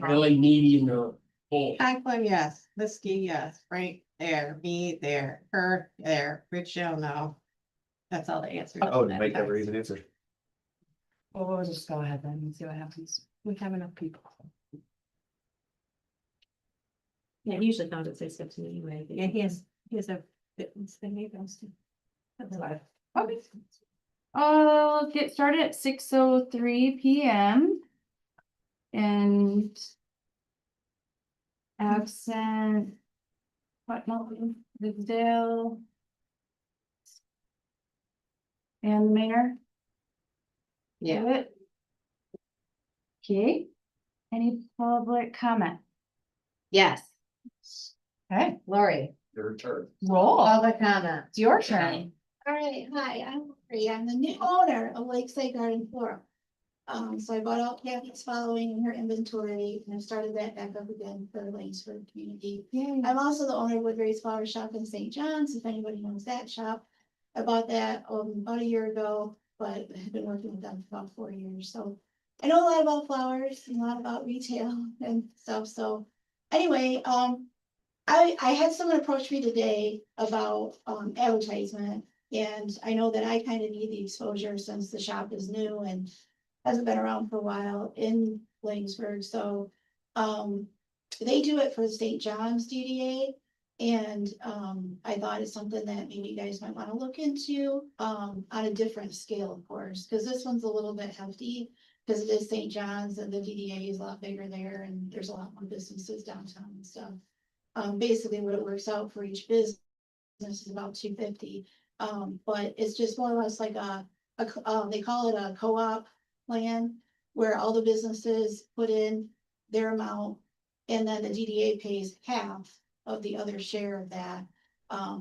really needy in the hole. Conklin, yes. Liskey, yes. Frank, there. Me, there. Her, there. Rich, no. That's all the answers. Oh, to make every even answer. Well, we'll just go ahead then and see what happens. We have enough people. Yeah, he usually comes at 6:15 anyway. Yeah, he has a fitness thing he goes to. That's why. Okay. Let's get started at 6:03 PM. And absent. What, no, Dale. And the mayor. Yeah. Good. Okay, any public comment? Yes. Okay, Lori. Your turn. roll. Public comment. It's your turn. All right, hi, I'm Lori. I'm the new owner of Lakeside Garden Floral. So I bought out Kathy's following in her inventory and I started that back up again for the Lanesford community. Yay. I'm also the owner of Woodbury's Flower Shop in St. John's, if anybody knows that shop. I bought that about a year ago, but I've been working with them for about 4 years, so I know a lot about flowers and a lot about retail and stuff, so anyway, I had someone approach me today about advertisement, and I know that I kind of need the exposure since the shop is new and hasn't been around for a while in Lanesburg, so they do it for St. John's DDA. And I thought it's something that maybe you guys might want to look into on a different scale, of course, because this one's a little bit hefty because it is St. John's and the DDA is a lot bigger there and there's a lot more businesses downtown and stuff. Basically what it works out for each business is about $250. But it's just more or less like they call it a co-op plan where all the businesses put in their amount and then the DDA pays half of the other share of that.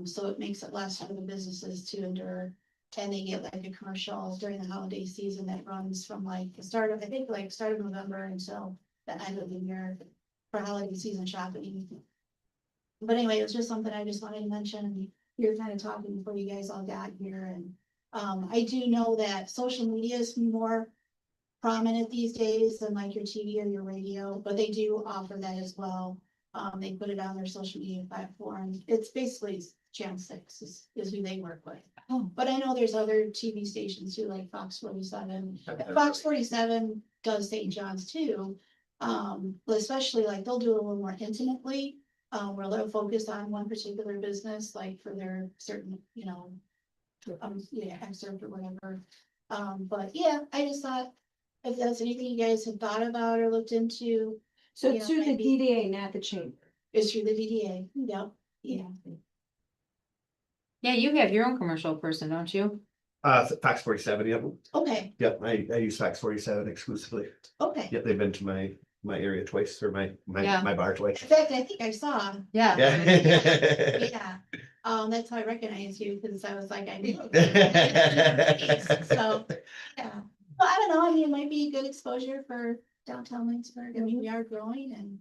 So it makes it less for the businesses to endure. And they get like a commercial during the holiday season that runs from like the start of, I think like start of November until the end of the year for holiday season shopping. But anyway, it was just something I just wanted to mention. We were kind of talking before you guys all got here, and I do know that social media is more prominent these days than like your TV or your radio, but they do offer that as well. They put it on their social media platform. It's basically Channel 6 is who they work with. But I know there's other TV stations too, like Fox 47. Fox 47 does St. John's too. But especially like they'll do it a little more intimately, where they'll focus on one particular business, like for their certain, excerpt or whatever. But yeah, I just thought if that's anything you guys have thought about or looked into. So Yeah, it's through the maybe. DDA, not the chamber. It's through the DDA, yep, yeah. Yeah, you have your own commercial person, don't you? Fax 47, yep. Okay, Yep, I use Fax 47 exclusively. okay. Yep, they've been to my area twice, or my Yeah. bar twice. In fact, I think I saw, Yeah. Yeah. yeah, that's how I recognize you, because I was like, I knew. So, yeah, well, I don't know, I mean, it might be good exposure for downtown Lynchburg. I mean, we are growing and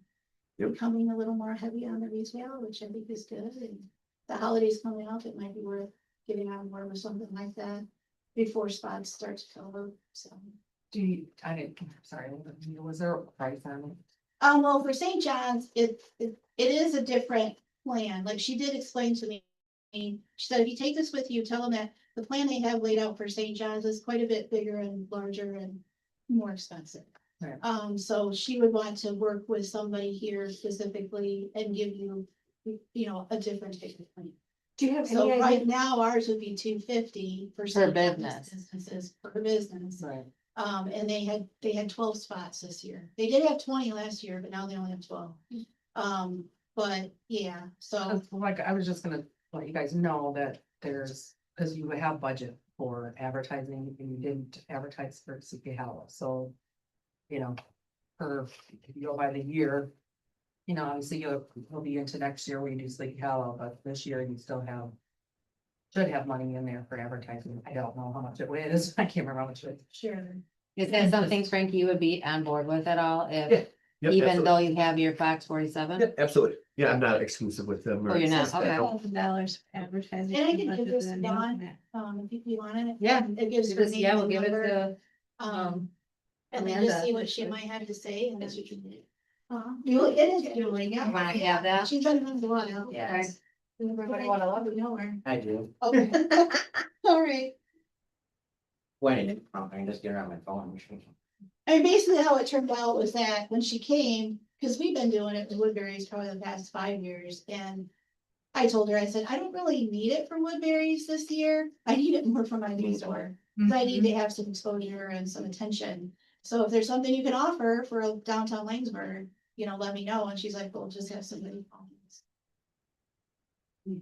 Yep. becoming a little more heavy on the retail, which I think is good, and the holidays coming up, it might be worth getting on board with something like that before spots start to fill up, so. Was there a price on it? Well, for St. John's, it is a different plan, like she did explain to me. She said, if you take this with you, tell them that the plan they have laid out for St. John's is quite a bit bigger and larger and more expensive. Right. So she would want to work with somebody here specifically and give you, a different ticket plan. Do you have So any right idea? now ours would be $250 for Per St. John's business. businesses, per business. Right. And they had 12 spots this year. They did have 20 last year, but now they only have 12. But yeah, so Like, I was just gonna let you guys know that there's, because you have budget for advertising and you didn't advertise for CP Hollow, so. If you go by the year, obviously you'll be into next year where you do Sleepy Hollow, but this year you still should have money in there for advertising. I don't know how much it is. I can't remember how much it is. sure. Is that something, Frank, you would be on board with at all, Yeah. if, Yep, even absolutely. though you have your Fox 47? Yep, absolutely. Yeah, I'm not exclusive with them. Oh, you're not, anything like that. okay. $1,000 for advertising. And I can budget give this than Dawn, that. if you wanted it. Yeah. It gives her name Yeah, we'll and give it number. to, And then just Amanda. see what she might have to say, and that's what you did. Julie, it is Julie, yeah. You wanna have that? She's been on the one. Yes. Everybody wanna love it? know her. I do. Okay. All right. When, I can just get her on my phone. I mean, basically how it turned out was that when she came, because we've been doing it with Woodbury's probably the past 5 years, and I told her, I said, I don't really need it for Woodbury's this year. I need it more for my new store. 'Cause I need to have some exposure and some attention. So if there's something you can offer for a downtown Langsberg, let me know. And she's like, well, just have somebody call me.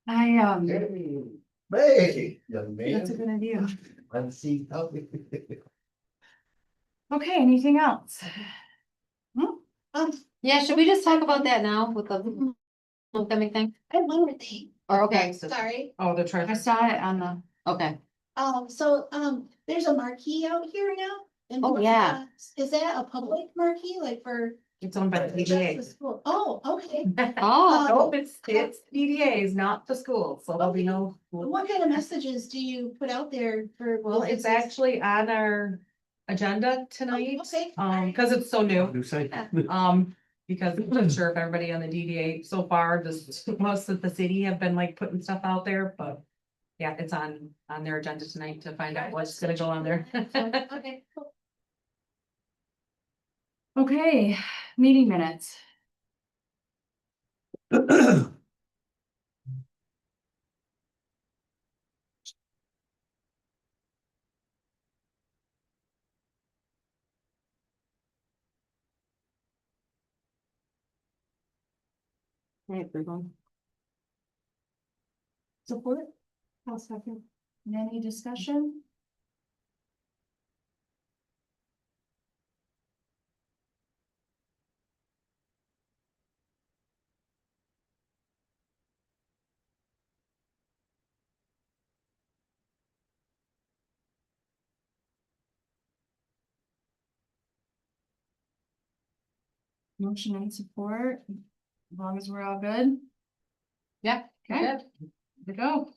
Hey, young That's a man. good idea. Let's see. how- Okay, anything else? Yeah, should we just talk about that now with the homecoming thing? I have one more thing. Or okay, Sorry. Oh, the I treasure. saw it on the, okay. There's a marquee out here now. in Oh, yeah. Is that a public marquee, like for? It's owned by the just DDA. the school? Oh, okay. Oh, Nope, it's DDA's, not the school, so there'll be no. What kind of messages do you put out there for? Well, it's businesses? actually on our agenda tonight, Okay. because it's so new. New site. Because I'm not sure if everybody on the DDA so far, most of the city have been like putting stuff out there, but. Yeah, it's on their agenda tonight to find out what's gonna go on there. Okay, cool. okay, meeting minutes. Support? I'll second. Any discussion? Motion and support, as long as we're all good. Yeah. Okay, good. good to go.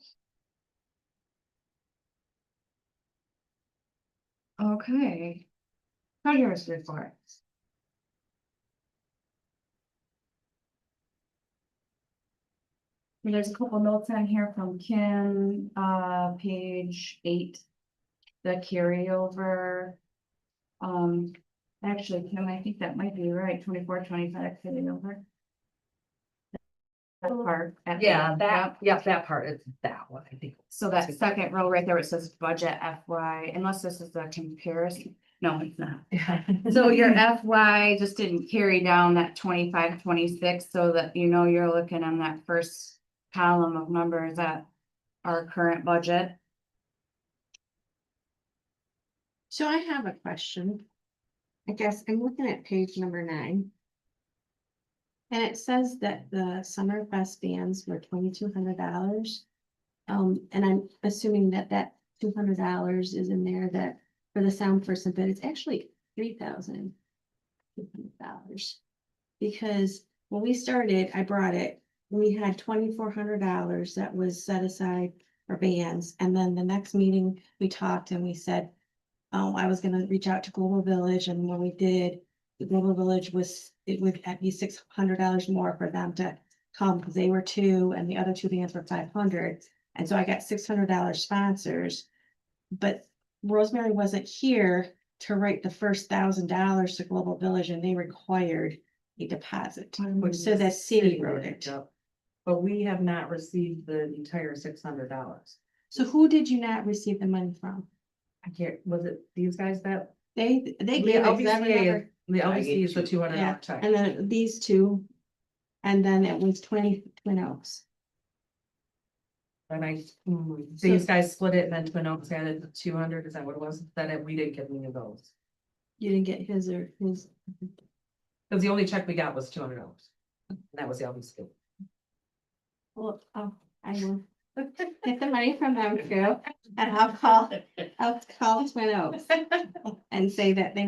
Okay. Treasurer's report. There's a couple notes on here from Kim, page 8. The carryover. Actually, Kim, I think that might be right, 24, 25 carryover. That part. at the Yeah, end, that, yep. that part is that one, I think. So that second row right there, it says budget FY, unless this is a comparison, no, it's not. Yeah. So your FY just didn't carry down that 25, 26, so that you're looking on that first column of numbers at our current budget. So I have a question. I guess I'm looking at page number 9. And it says that the summer fest bands were $2,200. And I'm assuming that $200 is in there that for the sound person, but it's actually $3,200. Because when we started, I brought it, we had $2,400 that was set aside for bands. And then the next meeting, we talked and we said, I was gonna reach out to Global Village, and when we did, the Global Village it would be $600 more for them to come, because they were 2 and the other 2 bands were 500. And so I got $600 sponsors, but Rosemary wasn't here to write the first $1,000 to Global Village, and they required a deposit, which so the city wrote it. Yep. But we have not received the entire $600. So who did you not receive the money from? I can't, was it these guys that? They The gave us that, LBCA, remember? the LBC is the $200 Yeah, check. and then these 2. And then it was 20 Twin Oaks. And these guys split it and then Twin Oaks added 200, is that what it was? We didn't get any of those. You didn't get his or his. Cause the only check we got was $200. And that was the LBC. Well, I will get the money from them too, and I'll call Twin Oaks and say that you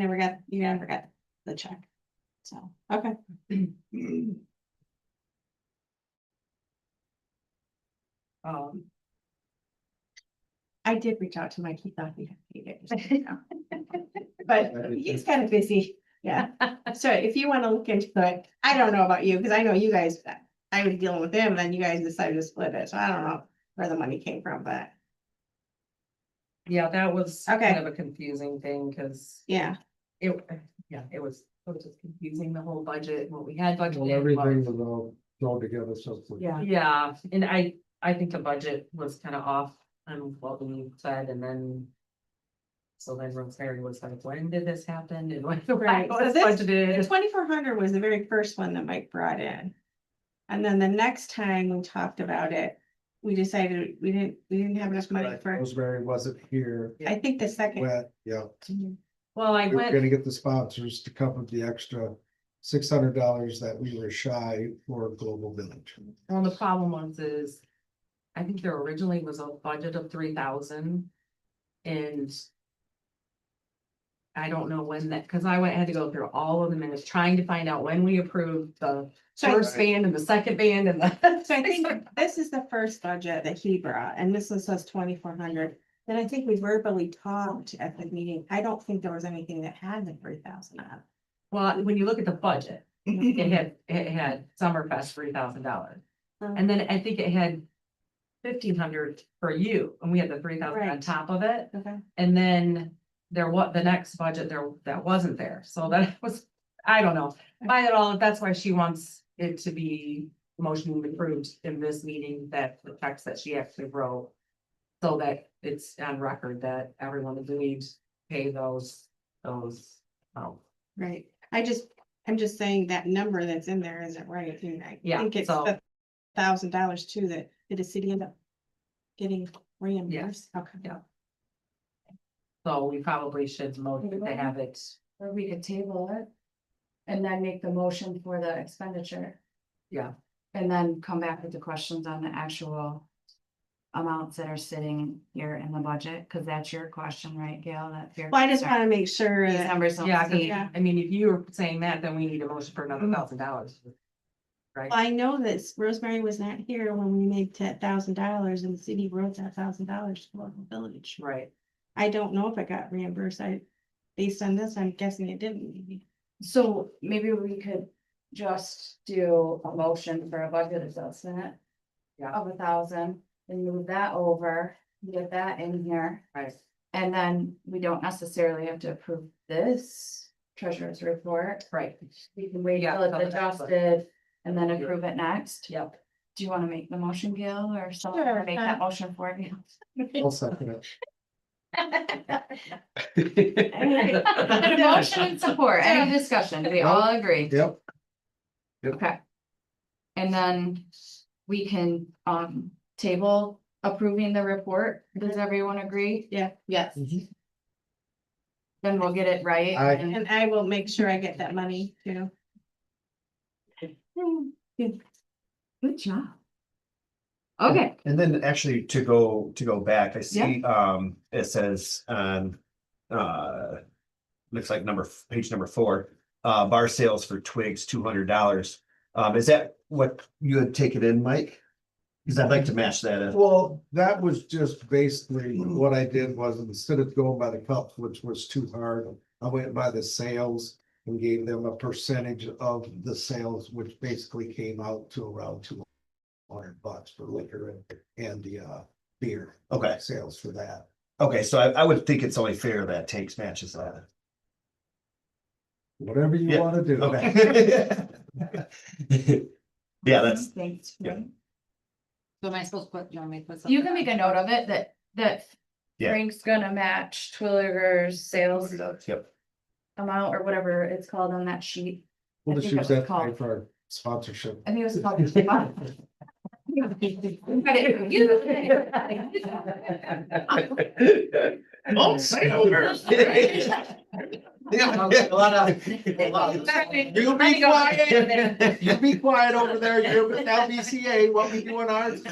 never got the check. So, okay. I did reach out to Mike, he thought he had paid it. But he's kind of busy, yeah. So if you want to look into it, I don't know about you, because I know you guys, I was dealing with him, and then you guys decided to split it, so I don't know where the money came from, but Yeah, that was Okay. kind of a confusing thing, cause yeah. it, yeah, it was just confusing, the whole budget, and what we had budgeted. Well, everything was all thrown together, so. Yeah, and I think the budget was kind of off on what we said, and then. So then Rosemary was like, when did this happen? And when Right, was so this- budgeted? 2,400 was the very first one that Mike brought in. And then the next time we talked about it, we decided we didn't have enough money for, Rosemary wasn't here, I think the second. went, yeah, Well, I we were went, gonna get the sponsors to cover the extra $600 that we were shy for Global Village. well, the problem is. I think there originally was a budget of 3,000. And. I don't know when that, cause I had to go through all of the minutes, trying to find out when we approved the So I- first band and the second band and the. So I think this is the first budget that he brought, and this one says 2,400. Then I think we verbally talked at the meeting. I don't think there was anything that had the 3,000 on Well, when you look at the budget, it. it had Summerfest $3,000. And then I think it had 1,500 for you, and we had the 3,000 on Right. top of it. Okay, And then the next budget there, that wasn't there, so that was, I don't know. By it all, that's why she wants it to be motion approved in this meeting, that the text that she actually wrote. So that it's on record that everyone agreed to pay those, right. I'm just saying that number that's in there isn't right. I Yeah, think it's so- the $1,000 too, that did the city end up getting reimbursed? Okay. Yeah. So we probably should motion to have it, Or we could table it. And then make the motion for the expenditure. yeah, And then come back with the questions on the actual. Amounts that are sitting here in the budget, cause that's your question, right, Gail? That's your. Well, I just concern. want to make sure These that, numbers don't yeah, 'cause, seem- Yeah. I mean, if you were saying that, then we need a motion for another $1,000. Right? I know that Rosemary was not here when we made $1,000 and the city wrote that $1,000 to local village. Right, I don't know if it got reimbursed. Based on this, I'm guessing it didn't. Maybe. So maybe we could just do a motion for a budget adjustment. Yeah. Of 1,000 and move that over, get that in here. right, And then we don't necessarily have to approve this treasurer's report. right, We can wait Yeah, till it's so that's what- adjusted and then approve it next. yep. Do you want to make the motion, Gail, or someone Sure, wanna make that motion for you? I'll second it. A motion and support, any discussion, do we all agree? Yep, Okay. And then we can table approving the report, does everyone agree? Yeah. Yes. Then we'll get it right. Aye. and- And I will make sure I get that money too. Good job. Okay, And then actually to go back, I see, it says on, looks like page number 4, bar sales for twigs, $200. Is that what you had taken in, Mike? Cause I'd like to match that. well, that was just basically what I did was instead of going by the cups, which was too hard, I went by the sales and gave them a percentage of the sales, which basically came out to around $200 for liquor and the beer. Okay. Sales for that. Okay, so I would think it's only fair that takes matches that. Whatever you Yeah, wanna do. Okay. Yeah, that's, thanks. yeah. So am I supposed to put, you want me to put? You something can make a on? note of it that Yeah. Frank's gonna match Twilliger's sales yep. amount or whatever it's called on that sheet. We'll I just think use that was that called- for our sponsorship. I think it was called. Oh, say over. A lot of- You be quiet, you be quiet over there, you're with LBCA, what we doing ours.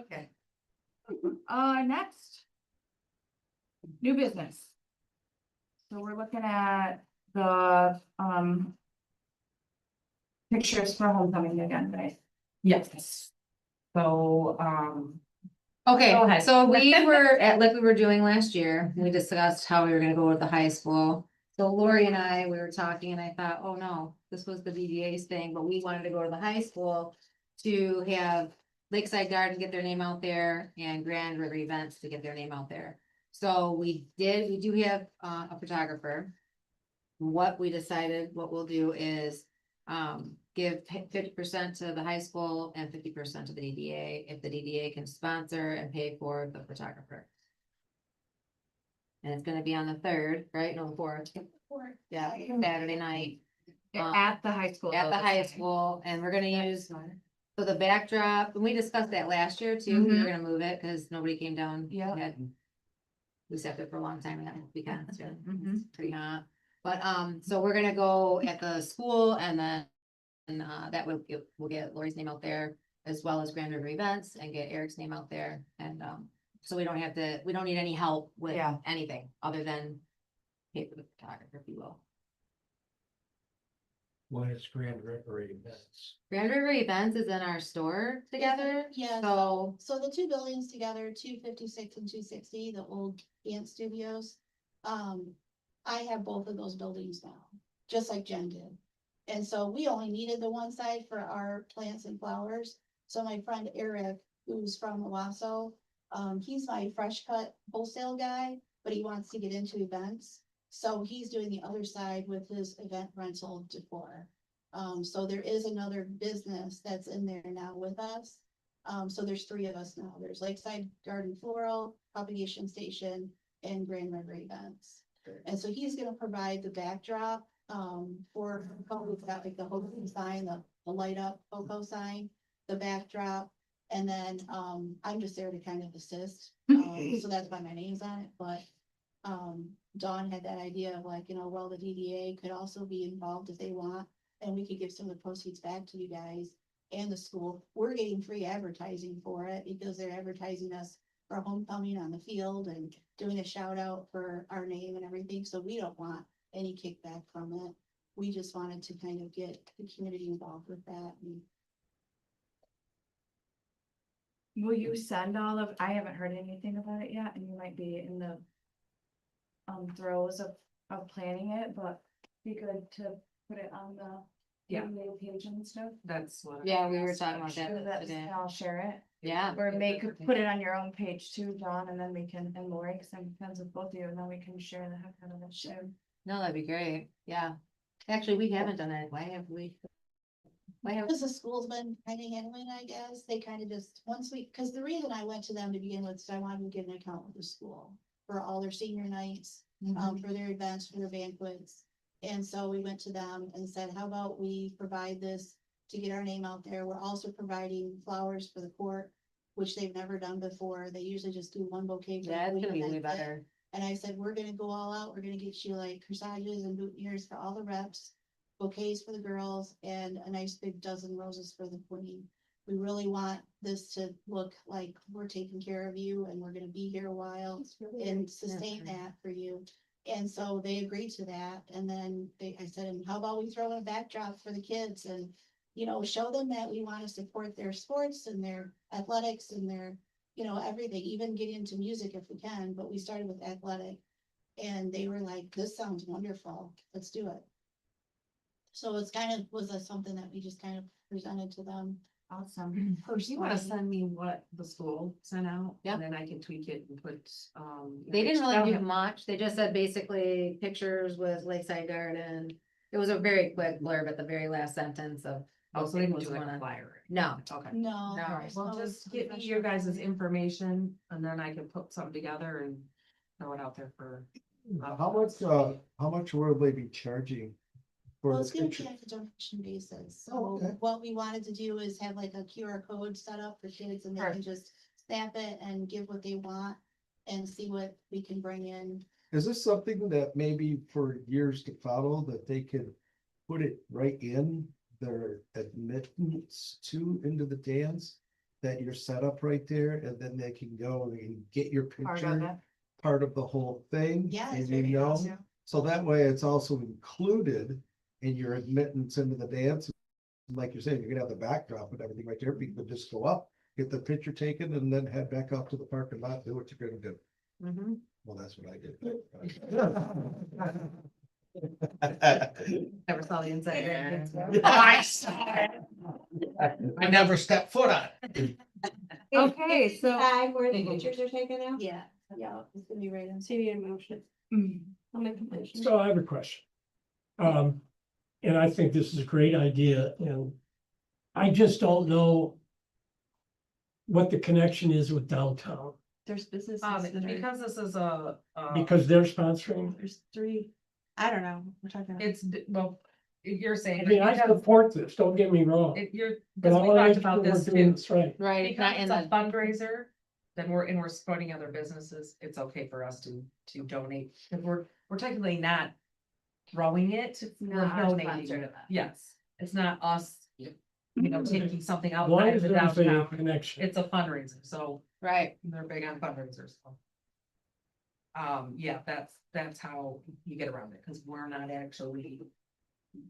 Okay. Next. New business. So we're looking at the, pictures for homecoming again, right? Yes. So, Okay, Go ahead. so we were at, like we were doing last year, we discussed how we were gonna go with the high school. So Lori and I, we were talking and I thought, oh no, this was the DDA's thing, but we wanted to go to the high school to have Lakeside Garden get their name out there and Grand River Events to get their name out there. So we do have a photographer. What we decided, what we'll do is give 50% to the high school and 50% to the DDA, if the DDA can sponsor and pay for the photographer. And it's gonna be on the 3rd, right? No, the 4th. Yeah, Saturday night. At the high school. At though, the this high time. school, and we're gonna use, so the backdrop, and we discussed that last year too, we were gonna move it, cause nobody came down. Yep. We sat there for a long time, and that weekend, it's Mhm. pretty hot. But, so we're gonna go at the school, and then, that we'll get Lori's name out there, as well as Grand River Events, and get Eric's name out there, and, so we don't need any help with Yeah. anything, other than pay for the photographer, if you will. When it's Grand River events. Grand River Events is in our store together, Yeah. so, So the two buildings together, 256 and 260, the old dance studios. I have both of those buildings now, just like Jen did. And so we only needed the one side for our plants and flowers. So my friend Eric, who's from Owasso, he's my fresh cut wholesale guy, but he wants to get into events. So he's doing the other side with his event rental decor. So there is another business that's in there now with us. So there's 3 of us now. There's Lakeside Garden Floral, Propagation Station, and Grand River Events. And so he's gonna provide the backdrop, for, we've got like the Hoco sign, the light up Hoco sign, the backdrop. And then, I'm just there to kind of assist, so that's why my name's on it, but, Dawn had that idea of like, well, the DDA could also be involved if they want, and we could give some of the proceeds back to you guys and the school. We're getting free advertising for it because they're advertising us for homecoming on the field and doing a shout out for our name and everything, so we don't want any kickback from it. We just wanted to kind of get the community involved with that. And Will you send all of, I haven't heard anything about it yet, and you might be in the throes of planning it, but be good to put it on the Yeah. DDA page and stuff. that's what. yeah, we were talking about So that that today. I'll share it, Yeah, or put it on your own page too, John, and then we can, and Lori, cause I'm friends with both of you, and then we can share the heck out of it too. no, that'd be great, yeah. Actually, we haven't done it, why have we? Why have, because the school's been kind of handling, I guess, they kind of just, once we, because the reason I went to them to begin with, is I wanted to get an account with the school for all their senior nights, for their events, for their banquets. And so we went to them and said, how about we provide this to get our name out there? We're also providing flowers for the court, which they've never done before. They usually just do one bouquet. For the yeah, it's queen gonna be and way that's it. better. And I said, we're gonna go all out. We're gonna get you like corsages and boutonnieres for all the reps, bouquets for the girls, and a nice big dozen roses for the queen. We really want this to look like we're taking care of you and we're gonna be here a while and sustain that for you. And so they agreed to that. And then I said, and how about we throw in a backdrop for the kids and, show them that we want to support their sports and their athletics and their, everything, even get into music if we can, but we started with athletic. And they were like, this sounds wonderful. Let's do it. So it's kind of something that we just kind of presented to them. Awesome. You wanna personally. send me what the school sent out? Yeah. And then I can tweak it and put, They didn't really Okay. do much, they just said basically pictures with Lakeside Garden. It was a very quick blurb at the very last sentence of. Also, they what's didn't do like going a on. flyer. No, Okay. No. No. Alright, well, So just it's get me your guys' information and then I can put something together and throw it out there for. How much will they be charging? For Well, the it's gonna picture? be on a donation basis, Oh, so okay. what we wanted to do is have like a QR code set up for kids and they can just stamp it and give what they want. And see what we can bring in. Is this something that maybe for years to follow, that they could put it right in their admittance into the dance? That you're set up right there, and then they can go and get your Part of picture, it. part of the whole thing? Yeah, And it's you very know, awesome. so that way it's also included in your admittance into the dance. Like you're saying, you're gonna have the backdrop and everything right there, people just go up get the picture taken, and then head back out to the parking lot, do what you're gonna do. Mhm. Well, that's what I did. Never saw the inside. I saw it. I never stepped foot on it. Okay, so. Time where the pictures are taken now? Yeah, yeah, it's gonna be right in. So you need a motion. Mm. I'll make a motion. So I have a question. And I think this is a great idea, and I just don't know what the connection is with downtown, There's businesses that are, Because this is a, because they're sponsoring. there's three, I don't know, we're talking about. it's, well, you're saying. I mean, I because support this, don't get me wrong, you're, but because I we want to talked make sure about we're this doing too. this right. Right, it's Because not in it's a the, fundraiser, then we're supporting other businesses, it's okay for us to donate, because we're technically not throwing it, we're Not our sponsor donating. to that. Yes, it's not us, taking something As long outside as of the there's a downtown, connection. it's a fundraiser, so right, they're big on fundraisers. So. Yeah, that's how you get around it, because we're not actually,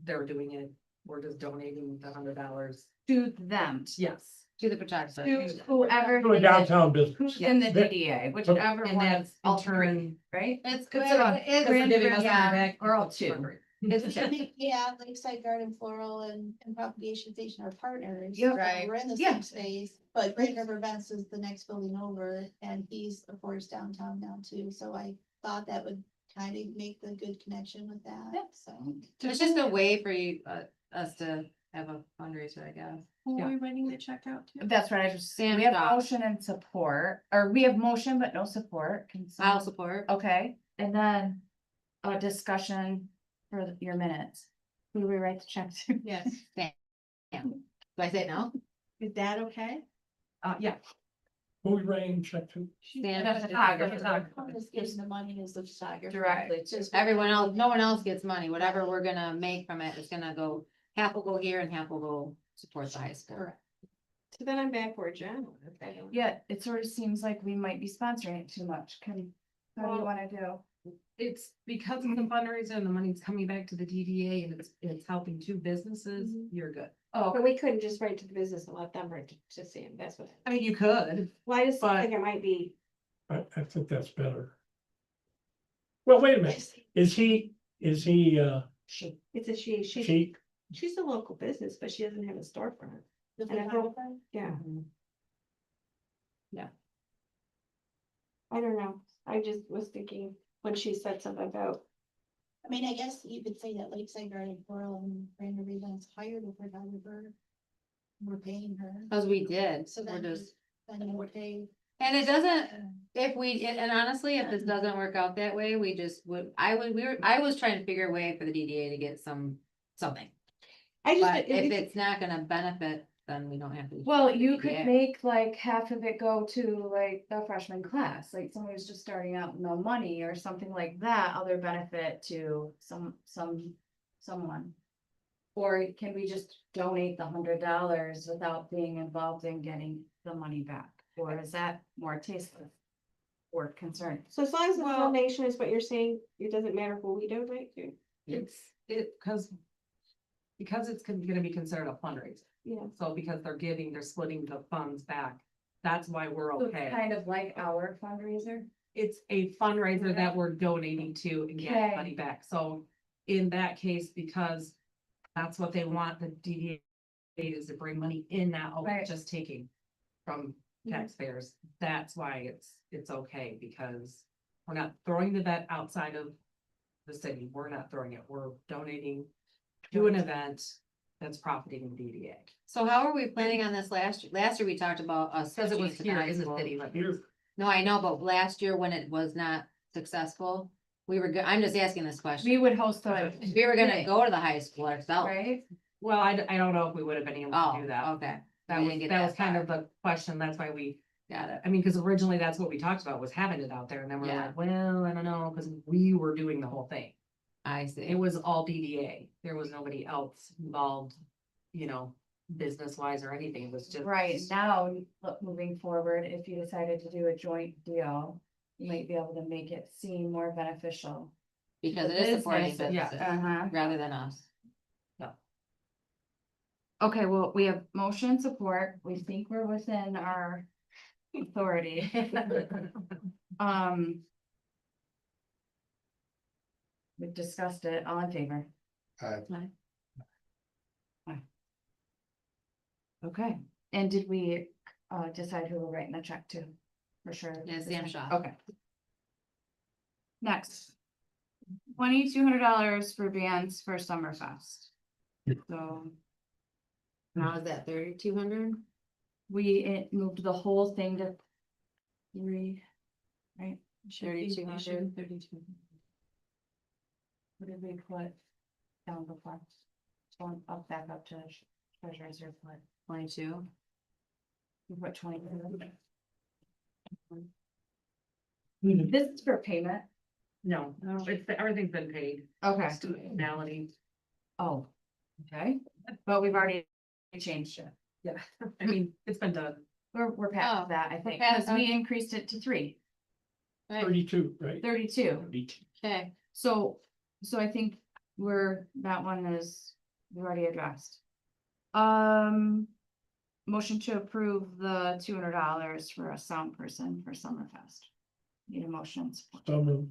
they're doing it, we're just donating the $100. To them, Yes. to the photographer. to whoever. To a downtown business. Who's in the That- DDA, whichever And one that's is all in three, turn. right? It's It's good, a- it's because they're giving us yeah, money back. or all two. it's Yeah, Lakeside Garden Floral and Propagation Station are partners. Yep. so Right. We're in the Yeah. same space, but Great River Events is the next building over, and he's of course downtown now too, so I thought that would kind of make the good connection with that, Yep. so. It's just a way for you, us to have a fundraiser, I guess. Who Yeah. are we writing the check out to? That's what I just, Sam we have Shaw. motion and support, or we have motion but no support. Can I'll someone- support. Okay, and then a discussion for your minutes. Who do we write the check to? Yes. Sam. Do I say it now? Is that okay? Yeah. Who we writing check to? Sam. The photographer. One just gives the money as the photographer. Directly It's just- Everyone else, no one else gets money, whatever we're gonna make from it is gonna go, half will go here and half will go support the high school. Correct. So then I'm back where Jen was. I don't- Yeah, it sort of seems like we might be sponsoring it too much. How do you Well- wanna do? It's because it's a fundraiser and the money's coming back to the DDA and it's helping two businesses, you're good. Oh, But we couldn't just write to the business and let them write to Sam, that's what. I mean, you could. Well, I just But- think it might be. I think that's better. Well, wait a minute, is he, It's a she, she's a local business, but she doesn't have a storefront. The And I hope- photographer? Yeah, Yeah. I don't know. I just was thinking when she said something about, I mean, I guess you could say that Lakeside Garden Floral and Grand River Events hired a photographer. We're paying her, Cause we did, so we're then just, then you would pay. and it doesn't, if we, and honestly, if this doesn't work out that way, we just would, I was trying to figure a way for the DDA to get something. I just. But if it's not gonna benefit, then we don't have to. well, you could Yeah. make like half of it go to like the freshman class, like someone who's just starting out, with no money or something like that, other benefit to someone. Or can we just donate the $100 without being involved in getting the money back? Or is that more tasteless? Or concerned? So as long as the Well- donation is what you're saying, it doesn't matter who we donate to. Because it's gonna be considered a fundraiser. Yeah. So because they're splitting the funds back, that's why we're So it's okay. kind of like our fundraiser? It's a fundraiser that we're donating to and Okay. get money back. So in that case, because that's what they want, the DDA is to bring money in now, Right. just taking from Mhm. taxpayers. That's why it's okay, because we're not throwing the bet outside of the city. We're not throwing it. We're donating to an event that's profiting the DDA. So how are we planning on this last year? Last year we talked about us. Because it was switching to here high in the school. city. like- Here. No, I know, but last year when it was not successful, we were, I'm just asking this question. We would host the. We were gonna go to the high school ourselves. Right? Well, I don't know if we would have been able to Oh, do that. okay. That We was, didn't get that was kind far. of the question. That's why we, Got it. I mean, because originally that's what we talked about, was having it out there. And then we're Yeah. like, well, I don't know, because we were doing the whole thing. I It see. was all DDA. There was nobody else involved, business wise or anything. It was just. Right, now, look, moving forward, if you decided to do a joint deal, you might be able to make it seem more beneficial. Because the it is supporting business, yeah. businesses Uh-huh. rather than us. Okay, well, we have motion support. We think we're within our authority. Um. We've discussed it, all in favor. Okay, and did we decide who we're writing the check to? For sure. Yeah, Sam Shaw. Okay. Next. $2,200 for bands for Summerfest. So Now is that 3,200? it moved the whole thing to three, right? Should be- 3,200. 32. What did we put down before? Going up, back up to treasurer's report. 22. We put 20. This is for payment. No, it's, everything's been paid. Okay. Student Oh, okay, but we've already changed it. yeah, I mean, it's been done. We're Oh, past that, I think, past- because we increased it to Right, 32, right? 32. 32. okay. So I think that one is, we've already addressed. Motion to approve the $200 for a sound person for Summerfest. Need a motion. So moved.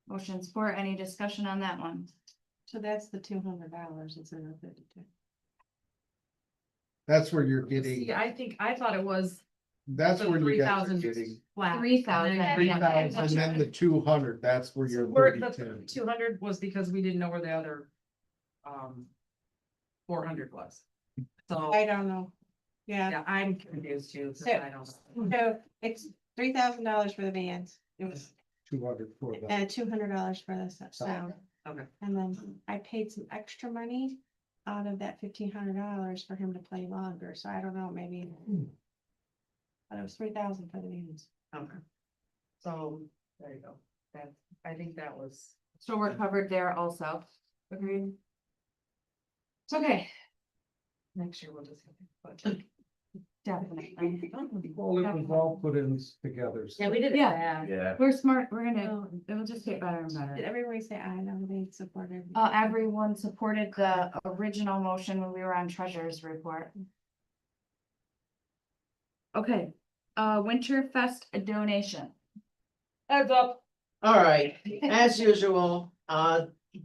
Motion support, any discussion on that one? So that's the $200 instead of 52. That's where you're getting, See, I thought it was that's the where you guys are 3,000 getting flat. 3,000. 3,000 and then the 200, that's where you're. Where the 32. 200 was because we didn't know where the other 400 was. So, I don't know. Yeah, yeah, I'm confused too, 'cause So- I don't. so it's $3,000 for the bands. It was 200 for the. $200 for the sound. Okay. And then I paid some extra money out of that $1,500 for him to play longer, so I don't know, maybe. But it was 3,000 for the bands. Okay. So, there you go. That, I think that was. So we're covered there also. Agreed. It's okay, Next year we'll just. Budget. definitely. Well, it was all put in together. so- Yeah, we did it. Yeah. Yeah. We're smart, we're gonna, Oh. it'll just get better and Did better. everybody say I know they supported? Everyone supported the original motion when we were on treasurer's report. Okay, Winterfest donation. Heads up. All right, as usual,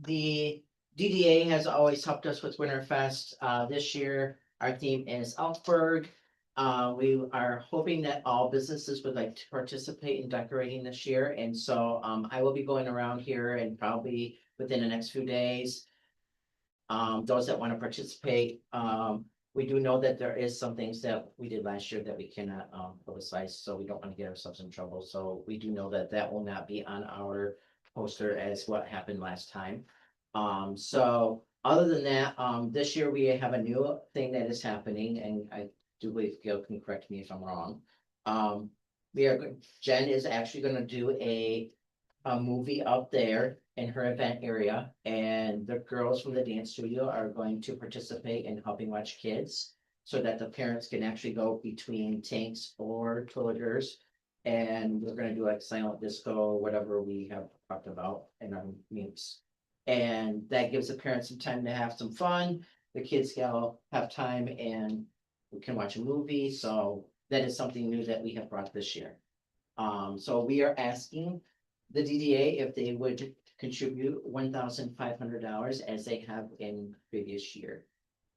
the DDA has always helped us with Winterfest. This year, our theme is Augsburg. We are hoping that all businesses would like to participate in decorating this year, and so, I will be going around here and probably within the next few days. Those that want to participate, we do know that there is some things that we did last year that we cannot, publicize, so we don't want to get ourselves in trouble, so we do know that that will not be on our poster as what happened last time. So other than that, this year we have a new thing that is happening, and I do believe Gail can correct me if I'm wrong. Jen is actually gonna do a movie up there in her event area, and the girls from the dance studio are going to participate in helping watch kids. So that the parents can actually go between tanks or toileters. And we're gonna do like silent disco, whatever we have talked about in our meetings. And that gives the parents some time to have some fun, the kids can have time and we can watch a movie, so that is something new that we have brought this year. So we are asking the DDA if they would contribute $1,500 as they have in previous year.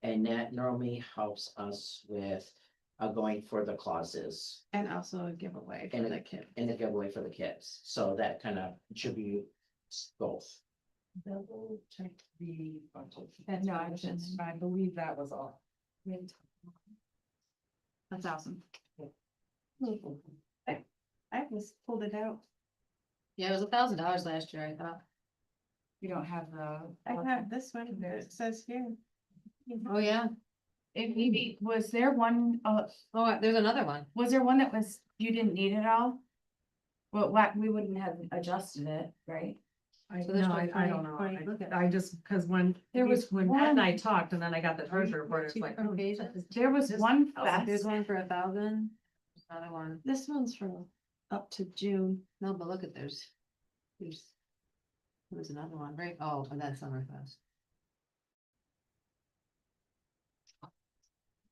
And that normally helps us with going for the clauses And also a giveaway for the kid. and the giveaway for the kids. So that kind of contributes both. Double check the budget. That's No, what I it shouldn't. is. I believe that was all. 1,000. I just pulled it out. Yeah, it was $1,000 last year, I thought. We don't have the. I have this one, it says here. Oh, yeah. Was there one, Oh, there's another one. was there one that was, you didn't need it all? Well, what, we wouldn't have adjusted it, right? I, So there's no, like I don't know. 20 look at I just, cause when, There was when Ed and I one- talked and then I got the treasure report, it's like. oh, There was one There's fest. one for 1,000. Another one. This one's from up to June. No, but look at there's. There's another one, right? Oh, and that's Summerfest.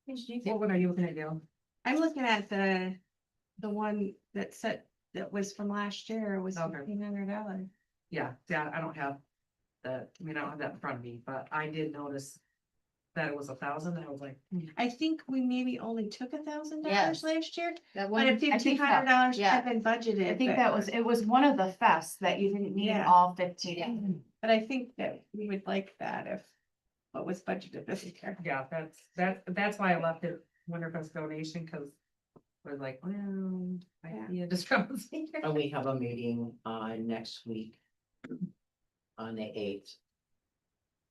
What are you looking at, Gail? I'm looking at the one that said, that was from last year, was Okay. $1,500. Yeah, I don't have that, I mean, I don't have that in front of me, but I did notice that it was 1,000, and I was like, I think we maybe only took $1,000 Yes. last year, That but one, if $1,500 yeah. had been budgeted. I think but- that was, it was one of the fests that you didn't need Yeah. all 15. But I think that we would like that if what was budgeted this year. yeah, that's why I left it Winterfest donation, because we're like, well, I Yeah. see a discrepancy. And we have a meeting next week. On the 8th.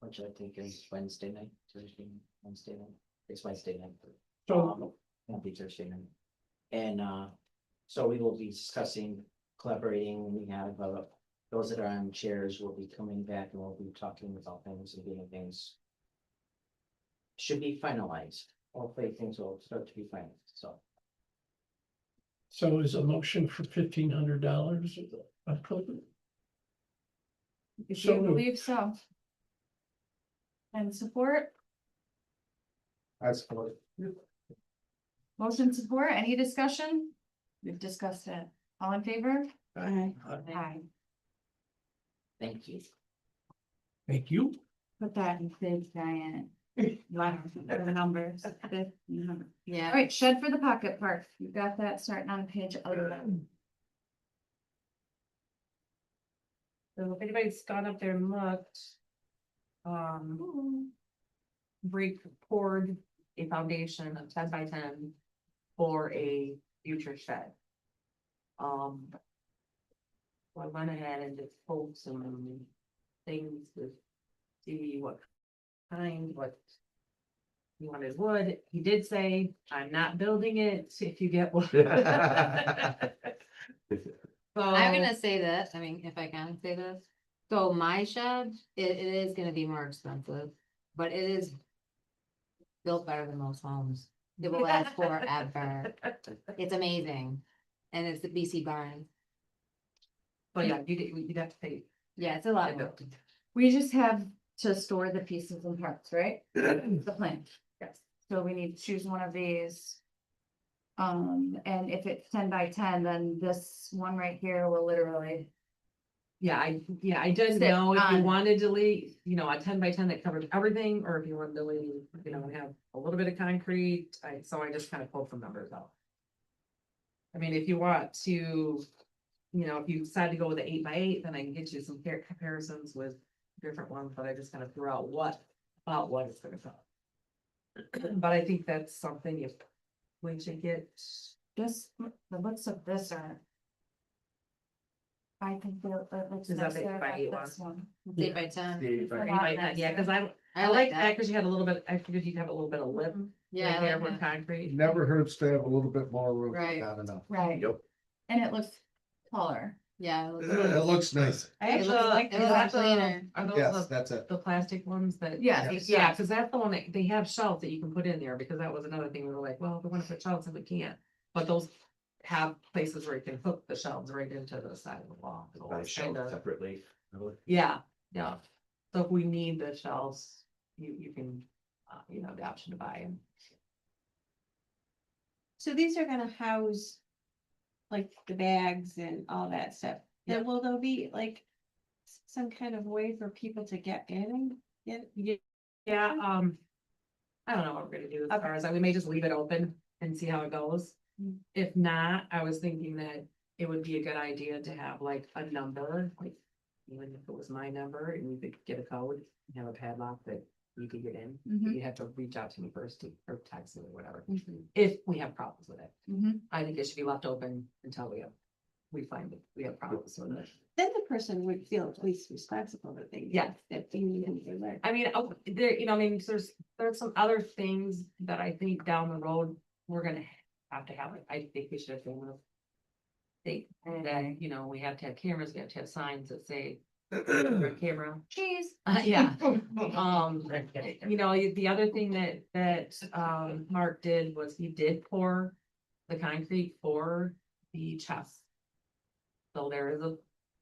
Which I think is Wednesday night, Thursday, Wednesday night, it's Wednesday night. So, Won't be Thursday night. And so we will be discussing, collaborating, we have those that are on chairs will be coming back and we'll be talking about things and getting things. Should be finalized, hopefully things will start to be finalized, so. so is a motion for $1,500 appropriate? If So you moved. believe so. And support, I support. motion support, any discussion? We've discussed it. All in favor? Okay. Aye. Thank you. Thank you. Put that in big giant. Letters, the numbers. All yeah, right, shed for the pocket park. You got that starting on page 11. So if anybody's gone up there and looked. Break poured a foundation of 10 by 10 for a future shed. So I went ahead and just pulled some things to see what kind, what. He wanted wood. He did say, I'm not building it if you get wood. I'm gonna say this, I mean, if I can say this. So my shed, it is gonna be more expensive, but it is built better than most homes. It will last forever. It's amazing. And it's the BC barn. But yeah, you'd have to pay. Yeah, it's a lot more. We just have to store the pieces and parts, right? The plan. Yes. So we need to choose one of these. And if it's 10 by 10, then this one right here will literally, Yeah, I didn't Sit know if you on- wanted to leave, a 10 by 10 that covered everything, or if you wanted to leave, have a little bit of concrete, so I just kind of pulled some numbers out. I mean, if you want to, if you decide to go with the 8 by 8, then I can get you some comparisons with different ones, but I just kind of threw out what it's gonna cost. But I think that's something we should get. just the looks of this are. I think that looks Is that nice the there, 8 by like 8 this one. It's 8 by 10. Yeah, because I I like like that, that. because you had a little bit, I figured you'd have a little bit of lip Yeah, right I there like with that. concrete. Never hurts to have a little bit more room. Right. Not enough. Right. Yep. And it looks taller. Yeah. It looks- It looks nice. I It actually looks- like it looks that. cleaner. Are those Yes, that's it. the plastic ones that? Yeah. Yeah, because that's the one that they have shelves that you can put in there, because that was another thing, we were like, well, if we want to put shelves in, we can't. But those have places where you can hook the shelves right into the side of the wall. So Buy it's shelves kinda- separately. Yeah, yeah. So if we need the shelves, you can, the option to buy them. So these are gonna house like the bags and all that stuff. Yeah. Then will there be like some kind of way for people to get in? Yeah, Yeah, I don't know what we're gonna do as far as that, we may just leave it open and see how it goes. Mm. If not, I was thinking that it would be a good idea to have like a number, like. Even if it was my number and you could get a code, and have a padlock that you could get in, Mhm. you have to reach out to me first or text me or whatever, Mhm. if we have problems with it. Mhm. I think it should be left open until we find that we have problems with it. Then the person would feel at least responsible that they. Yeah. That they need to do it. I mean, there, there's some other things that I think down the road, we're gonna have to have, I think we should have been with. That, we have to have cameras, we have to have signs that say, camera, Cheese. yeah. The other thing that Mark did was he did pour the concrete for the chest. So there is a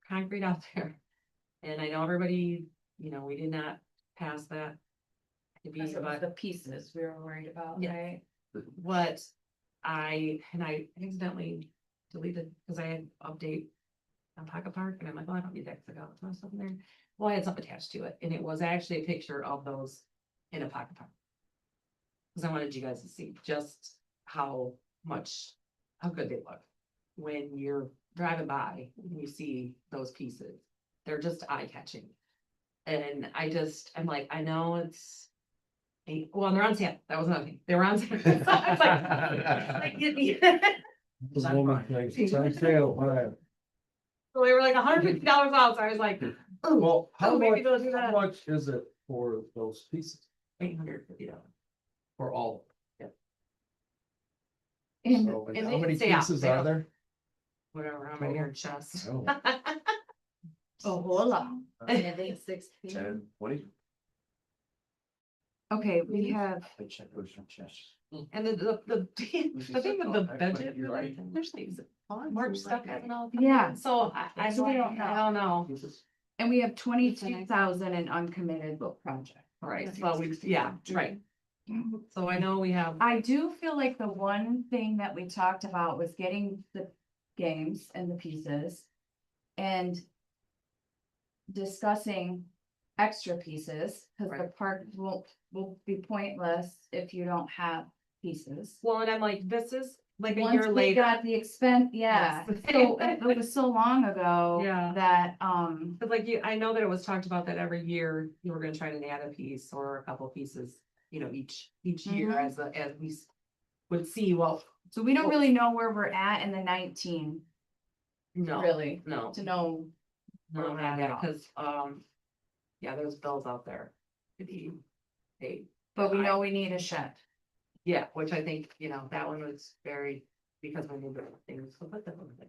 concrete out there. And I know everybody, we did not pass that. To be, Because it was but the pieces we were worried about, Yeah. right? what I accidentally deleted, because I had update on Pocket Park, and I'm like, oh, I don't need that, because I got my stuff in there. Well, I had something attached to it, and it was actually a picture of those in a Pocket Park. Because I wanted you guys to see just how good they look. When you're driving by and you see those pieces, they're just eye-catching. And I'm like, I know it's. Well, they're on sale. That was another thing. They were on sale. So I was like, get me. The woman thinks it's on sale, right? So they were like $150 out, so I was like, oh, Well, how maybe much, they'll do how that. much is it for those pieces? $850. For all? And So, and and how they many say out, pieces they are don't- there? Whatever, on my Total? hair chest. Oh. a whole lot. I think 16. 10, 20? Okay, we have, And the thing with the budget, really, there's things, March stuff hasn't all. come Yeah. in, So I So we don't I don't know. and we have 22,000 in uncommitted project. Right, well, yeah, right. So I know we have, I do feel like the one thing that we talked about was getting the games and the pieces. And discussing extra pieces, because the Right. park will be pointless if you don't have pieces. well, and I'm like, this is like a Once year we later. got the expense, yeah, Yes. so it was so long ago. Yeah. That, But like I know that it was talked about that every year you were gonna try to add a piece or a couple pieces, each year Mhm. as we would see, well, so we don't really know where we're at in the 19, no, really, no. to know. where No, we're at at all. because, yeah, there's bills out there to be paid. But we know we need a shed. Yeah, which I think, that one was very, because we moved things, so put that one there.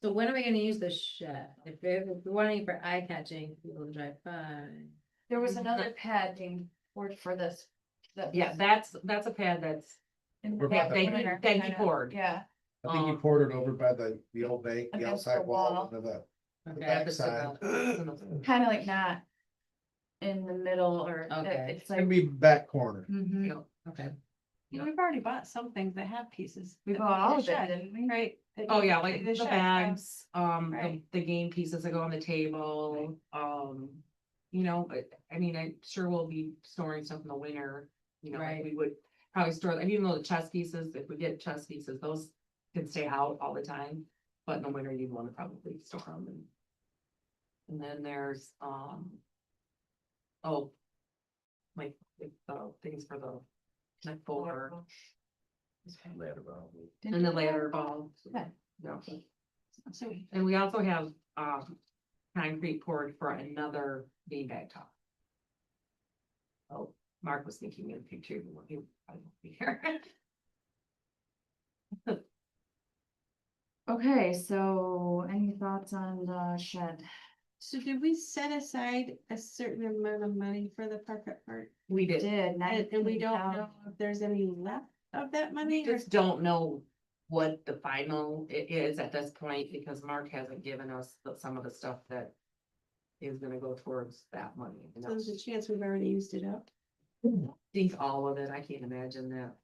So when are we gonna use the shed? If we want any for eye catching, people to drive by. There was another pad being poured for this. that Yeah, was that's a pad that's, in We're the about that winter, he kinda, poured. Yeah, I think you Um, poured it over by the old bank, the Against outside the wall, wall. into the yeah, it's backside. kind of like not in the middle or Okay. it's Can like. be back corner. Mhm. Okay. We've already bought some things that have pieces. We bought all of it, didn't we? Right. Oh, yeah, like the shed, bags, Right. the game pieces that go on the table, I mean, I sure will be storing stuff in the winter. Like Right. we would probably store, and even though the chess pieces, if we get chess pieces, those can stay out all the time. But in the winter, you'd want to probably store them and then there's, like, things for the neck folder and the ladder ball. Yeah. Yeah. And we also have, concrete poured for another beanbag top. Oh, Mark was thinking in the future, he probably won't be here. Okay, so any thoughts on the shed? So did we set aside a certain amount of money for the Pocket Park? We did, And we don't know if there's any left of that we money? or- just don't know what the final is at this point, because Mark hasn't given us some of the stuff that is gonna go towards that money. So there's a chance we've already used it up. Think all of it, I can't imagine that.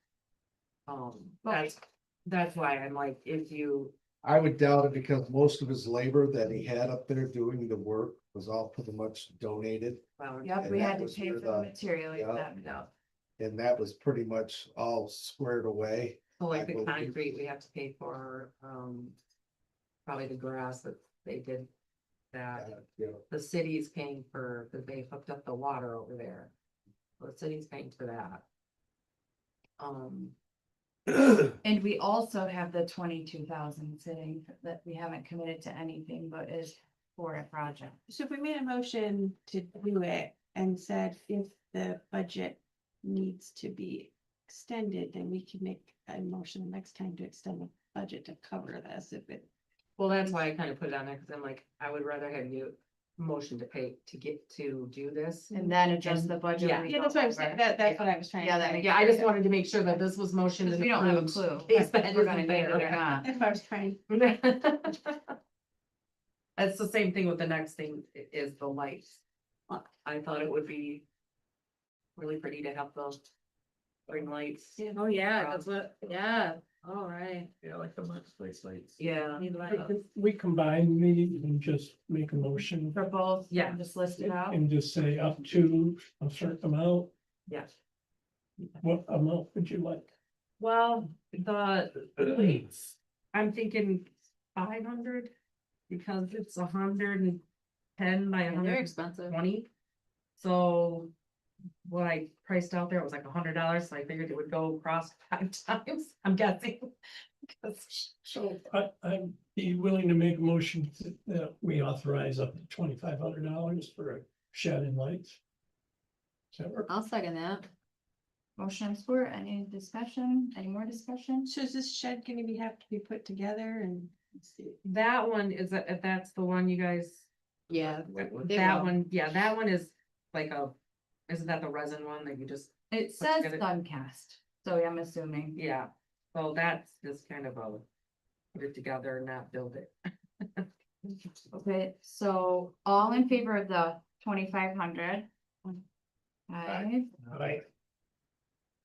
That's why I'm like, if you, I would doubt it because most of his labor that he had up there doing the work was all pretty much donated. well, Yep, And we that had to was pay for for the the- material. yeah. yeah, And that was pretty much all squared away. so like I the believe. concrete, we have to pay for, probably the grass that they did. That You know, the city's paying for, because they hooked up the water over there. The city's paying for that. And we also have the 22,000 sitting that we haven't committed to anything, but is for a project. So if we made a motion to do it and said if the budget needs to be extended, then we can make a motion next time to extend the budget to cover this if it. Well, that's why I kind of put it on there, because I'm like, I would rather have you motion to pay to get to do this. And then adjust the budget. Yeah. when we Yeah, go that's what I'm over. saying. That's what I was trying to. Yeah, that say. makes- Yeah, I just wanted to make sure that this was motioned. Because and we don't have a approved, clue in case that if we're gonna isn't need it or there. not. That's what I was trying. That's the same thing with the next thing is the lights. I thought it would be really pretty to have those Bring lights. Oh, yeah, that's what, yeah, all right. Yeah, like the marketplace lights. Yeah. Need lights. We combine these and just make a motion For both, Yeah. just list it out. and just say up to a certain amount. Yes. What amount would you like? Well, the lights, I'm thinking 500 because it's 110 by Yeah, they're 120. expensive. So what I priced out there was like $100, so I figured it would go across 5 times, I'm guessing. 'Cause- So I'd be willing to make a motion that we authorize up to $2,500 for a shed and lights. Does that work? I'll second that. Motion and support, any discussion, any more discussion? So is this shed gonna have to be put together and? That one is, if that's the one you guys, Yeah. They that will. one, yeah, that one is like isn't that the resin one that you just, It says together. Suncast, so I'm assuming. yeah, so that's just kind of a put it together and not build it. Okay, so all in favor of the 2,500? Aye. Right.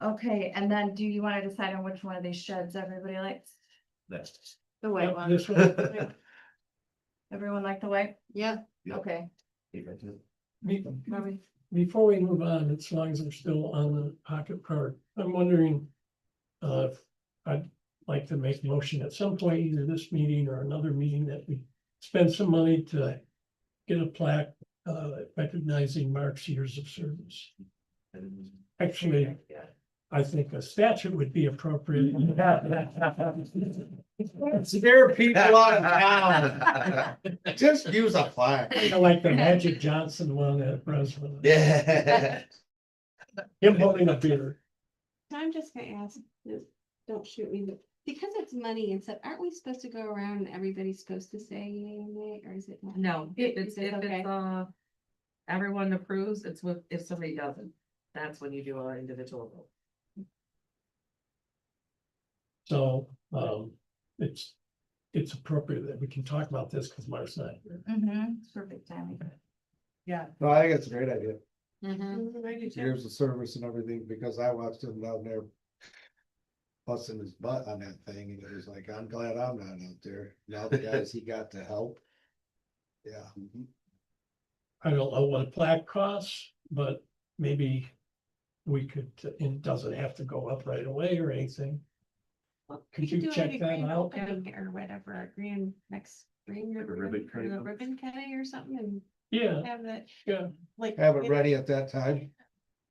Okay, and then do you wanna decide on which one of these sheds everybody likes? That's. The white Yep, one, this one. everyone like the white? Yeah, Yeah. Okay. Be- Before we move on, as long as we're still on the pocket card, I'm wondering. If I'd like to make a motion at some point, either this meeting or another meeting, that we spend some money to. Get a plaque recognizing Mark's years of service. Actually, I think a statue would be appropriate. Scare people out of town. Just use a plaque. Kind of like the Magic Johnson one at Breslin. Yeah. Him holding a beer. I'm just gonna ask, don't shoot me, but because it's money and stuff, aren't we supposed to go around and everybody's supposed to say yay and nay, or is it? not? No, if Is it if okay? it's everyone approves, it's with, if somebody doesn't, that's when you do an individual vote. So, it's appropriate that we can talk about this because Mark's not here. Mm-hmm, it's perfect timing. Yeah. No, I think it's a great idea. mhm. Years of service and everything, because I watched him down there. Busting his butt on that thing, and he was like, I'm glad I'm not out there. Now the guys he got to help. Yeah. I don't know what a plaque costs, but maybe we could, it doesn't have to go up right away or anything. Well, Could we you do like check a that grand out? opening Or whatever, a grand next spring or Like a ribbon whatever, cutting. a ribbon cutting or something and Yeah, have that, yeah, like. Have it ready at that time.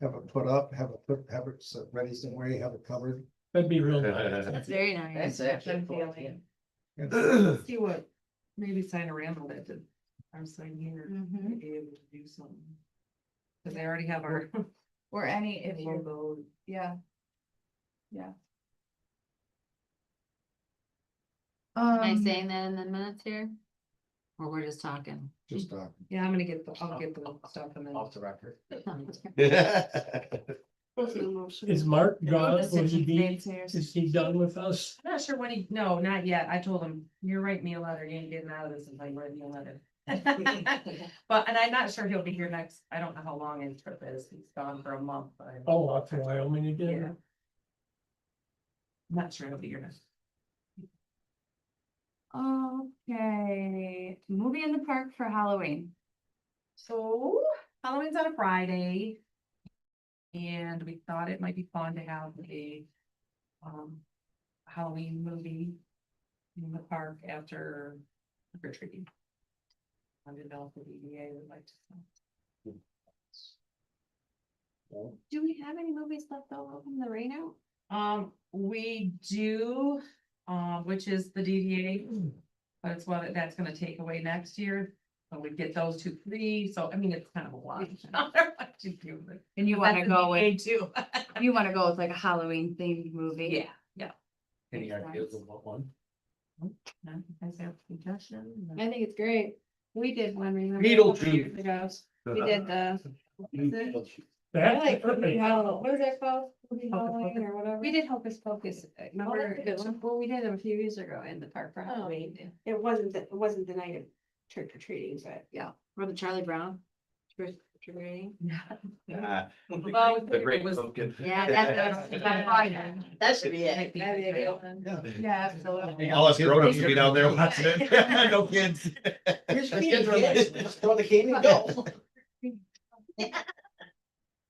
Have it put up, have it ready somewhere, you have it covered. that'd be real nice. That's very nice. That's actually Good cool. feeling. Yeah. See what, maybe sign a Randall that did our sign here, Mhm. might be able to do something. Cause they already have our Or any, if you, logo. yeah. Am I Um, saying that in the minutes here? Or we're just talking? Just Yeah, I'm gonna get I'll get the stuff and then. Off the record. Is Mark gone? Will he be, dates here. is he done with us? I'm not sure when he, no, not yet. I told him, you're writing me a letter. You ain't getting out of this until you write me a letter. But, and I'm not sure he'll be here next, I don't know how long his trip is. He's gone for a month, but I'm Oh, off to Wyoming Yeah. again? not sure he'll be here next. Okay, movie in the park for Halloween. So Halloween's on a Friday. And we thought it might be fun to have a Halloween movie in the park after trick or treating. I didn't know if the DDA would like to. Do we have any movies left over from the rain out? We do, which is the DDA, but it's what that's gonna take away next year. But we get those two free, so I mean, it's kind of a lot. And you wanna go with, too? you wanna go with like a Halloween themed movie? Yeah. Any ideas of what one? I say suggestion. I think it's great. We did one, remember? Beetlejuice. A couple years ago. We did the. That's perfect. What is that called? Hocus Halloween Pocus. or whatever. We did Hocus Pocus. Remember, that's a good one. well, we did them a few years ago in the park for Halloween. It wasn't the night of trick or treating, but. Yeah, or the Charlie Brown. Ah, Well, the great it was- pumpkin. Yeah, that's fine. That should be Might it. be a good one. Yeah, absolutely. All us grown-ups will be down there watching it. No kids. Here's The me, kids are like- kids. Just throw the candy and go.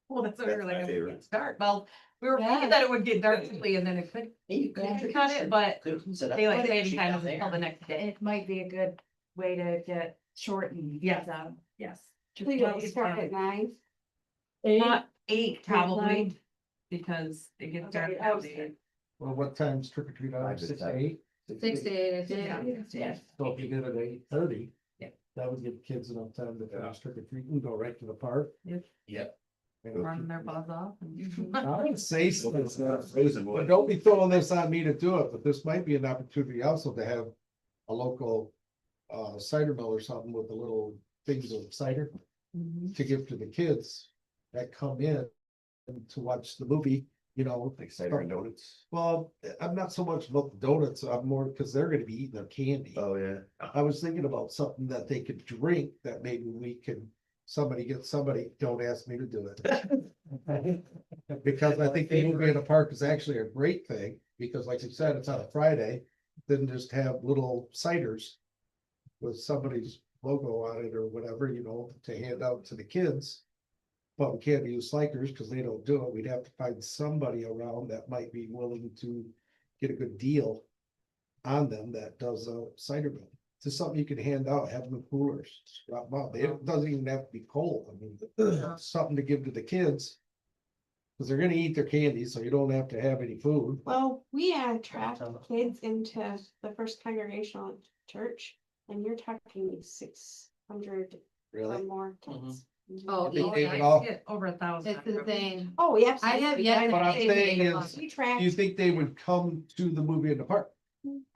Well, that's what we were That's my like, favorite. it's dark. Well, we were Yeah. thinking that it would get dark quickly and then it could You cut it, but daylight saving time is there. until the next day. It might be a good way to get shortened. Yes. Yes. Please don't start at 9. Not 8 Eight, probably, nine. because it gets Okay, dark. I was- at 8. Well, what time's trick or treat on, 6 to 8? 6 to 8, I think. Yeah. So if you did it at 8:30. Yeah. That would give kids enough time to finish trick or treat and go right to the park. Yep. Run their buzz off. and- I would say so, It's not frozen but wood. don't be throwing this on me to do it, but this might be an opportunity also to have a local cider mill or something with the little things of cider to give to the kids that come in to watch the movie, you know. Like cider and donuts. Well, I'm not so much about the donuts, I'm more because they're gonna be eating their candy. Oh, yeah. I was thinking about something that they could drink that maybe we can, somebody, don't ask me to do it. Because I think the movie in the park is actually a great thing, because like you said, it's on a Friday, then just have little ciders with somebody's logo on it or whatever, you know, to hand out to the kids. But we can't use Slikers because they don't do it. We'd have to find somebody around that might be willing to get a good deal on them that does a cider mill. Just something you could hand out, have them in coolers, drop them out. It doesn't even have to be cold. I mean, something to give to the kids. Cause they're gonna eat their candy, so you don't have to have any food. Well, we attract kids into the First Congregational Church, and you're talking 600 or more kids. Mhm. Oh, They yeah. take it off. Get over 1,000. It's insane. Oh, yeah. I have yet. What I'm to saying see is- We Do track, you think they would come to the movie in the park?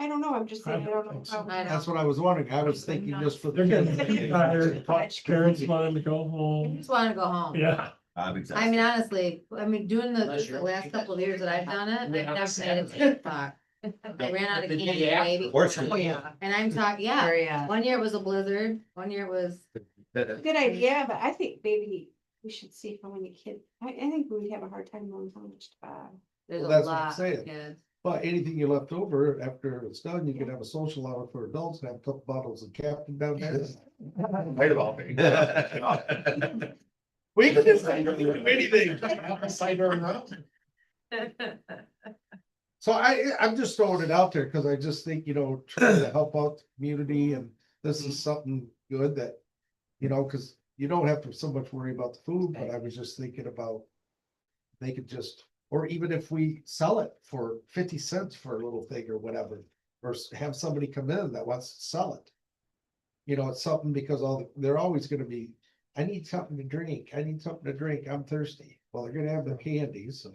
I don't know, I'm just saying, I don't know. think so. how- I That's what I was wondering. I was thinking just for. They're the getting tired, parents want them to go I home. just wanna go home. Yeah. I'm I exhausted. mean, honestly, doing Unless the you're- last couple of years that I've done it, I've Yeah. never made it to 8 o'clock. I ran out of The candy day way after. before. Oh, yeah. And I'm talking, yeah, Very, yeah. one year it was a blizzard, one year it was, Good idea, but I think maybe we should see how many kids, I think we'd have a hard time knowing how much to buy. there's Well, a that's what I'm lot of saying. kids. But anything you left over after it's done, you can have a social hour for adults and have a couple bottles of Captain down there. Right about me. We can just do anything. Cider around. So I'm just throwing it out there because I just think, trying to help out the community and this is something good that, because you don't have to so much worry about the food, but I was just thinking about. They could just, or even if we sell it for 50 cents for a little thing or whatever, or have somebody come in that wants to sell it. It's something because they're always gonna be, I need something to drink, I'm thirsty. Well, they're gonna have their candy, so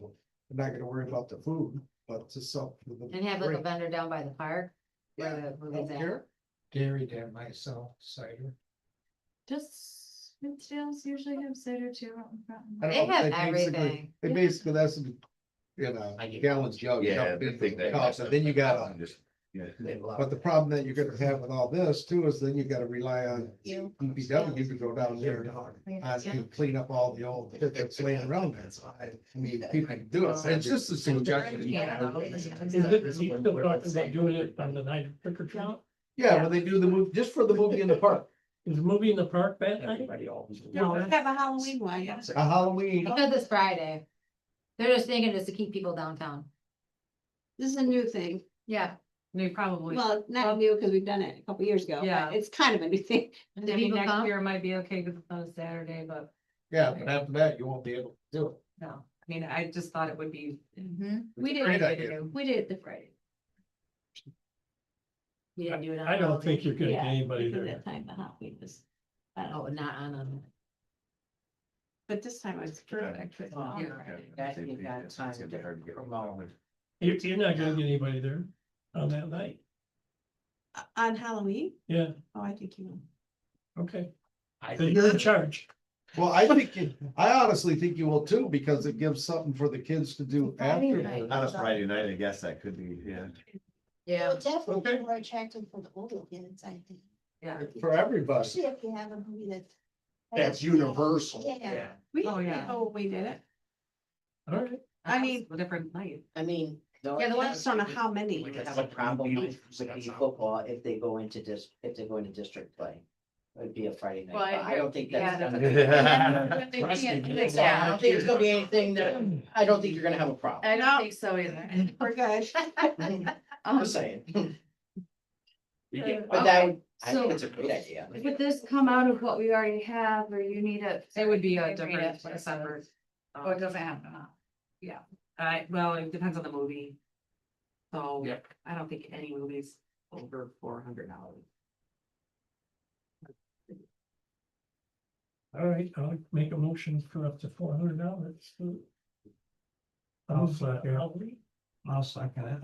they're not gonna worry about the food, but just something. for them to And have like a drink. vendor down by the park. Yeah, where the I don't movie's at. care. Dairy Dad might sell cider. Just, Smithfield's usually have cider too. out in front. I don't They know, have basically- everything. They basically, that's gallons jug. Yeah, dump the in thing the that. cups, and then you gotta, Just, yeah. but the problem that you're gonna have with all this too is then you gotta rely on You. DPW to go down there and clean up all the old shit that's laying around there. I mean, people can do it. It's just a suggestion. Is it, is he still talking about doing it on the night of trick or treat? Yeah, when they do the movie, just for the movie in the park, Is the movie in the park that night? No, we have a Halloween one. a Halloween. Because it's Friday. They're just thinking just to keep people downtown. This is a new thing. Yeah. They probably, Well, not new because we've done it a couple years ago, Yeah. but it's kind of a new thing. I Do mean, people next come? year might be okay because it's on a Saturday, but Yeah, but after that, you won't be able to do it. no. I mean, I just thought it would be. We did, Great idea. we did it the Friday. You didn't do it on. I don't think you're gonna get Yeah, anybody because there. that time the Halloween was, Oh, not on but this time it's perfect. Oh, Yeah. That you got time to promote. You're not gonna get anybody there on that night. On Halloween? Yeah, Oh, I think you will. okay. Then you're in charge. Well, I honestly think you will too, because it gives something for the kids to do Friday after. night. On a Friday night, I guess that could be, yeah. Yeah. Well, definitely Okay. more attractive for the older kids, I think. Yeah. For everybody. Especially if you have a movie that's That's universal. Yeah. We Oh, didn't yeah. know we did it. All right, I mean- A different night. I mean. Yeah, I just don't know how many. We could have a problem with the football if they go into district play. It would be a Friday night, Well, but I don't think that's. yeah. gonna- When they Trust me, can't- it's Yeah, I don't think it's gonna be anything that, I don't think you're gonna have a problem. I No. don't think so either. We're good. Just saying. You get- But that, would- I So- think it's a great idea. Would this come out of what we already have, or you need it? It would be a Read different, it. separate. Oh, it doesn't have to. Well, it depends on the movie. So, Yep. I don't think any movie's over $400. all right, I'll make a motion for up to $400. I'll second. Halloween. I'll second it.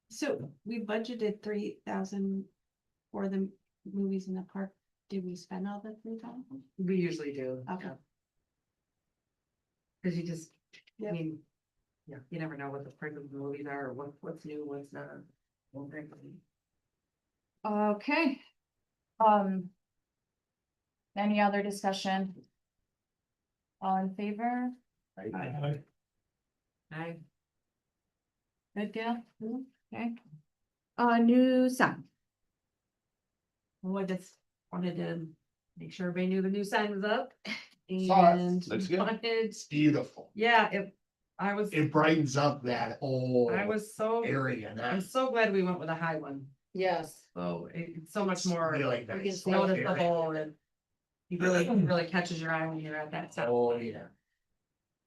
So we budgeted 3,000 for the movies in the park. Did we spend all the 3,000? We usually do. Okay. Cause you just, I Yep. mean, yeah, you never know what the price of the movies are, or what's new, what's not. Okay. Any other discussion? All in favor? Aye. I, Good deal? Okay. New sign. well, I just wanted to make sure everybody knew the new sign was up. Saw it. And Looks good. wanted, It's beautiful. yeah, I It brightens up that whole was so, area. I'm That so glad we went with a high one. Yes. So it's so much more really nice. noticeable and it really catches your eye when you're at that stuff. Oh, yeah.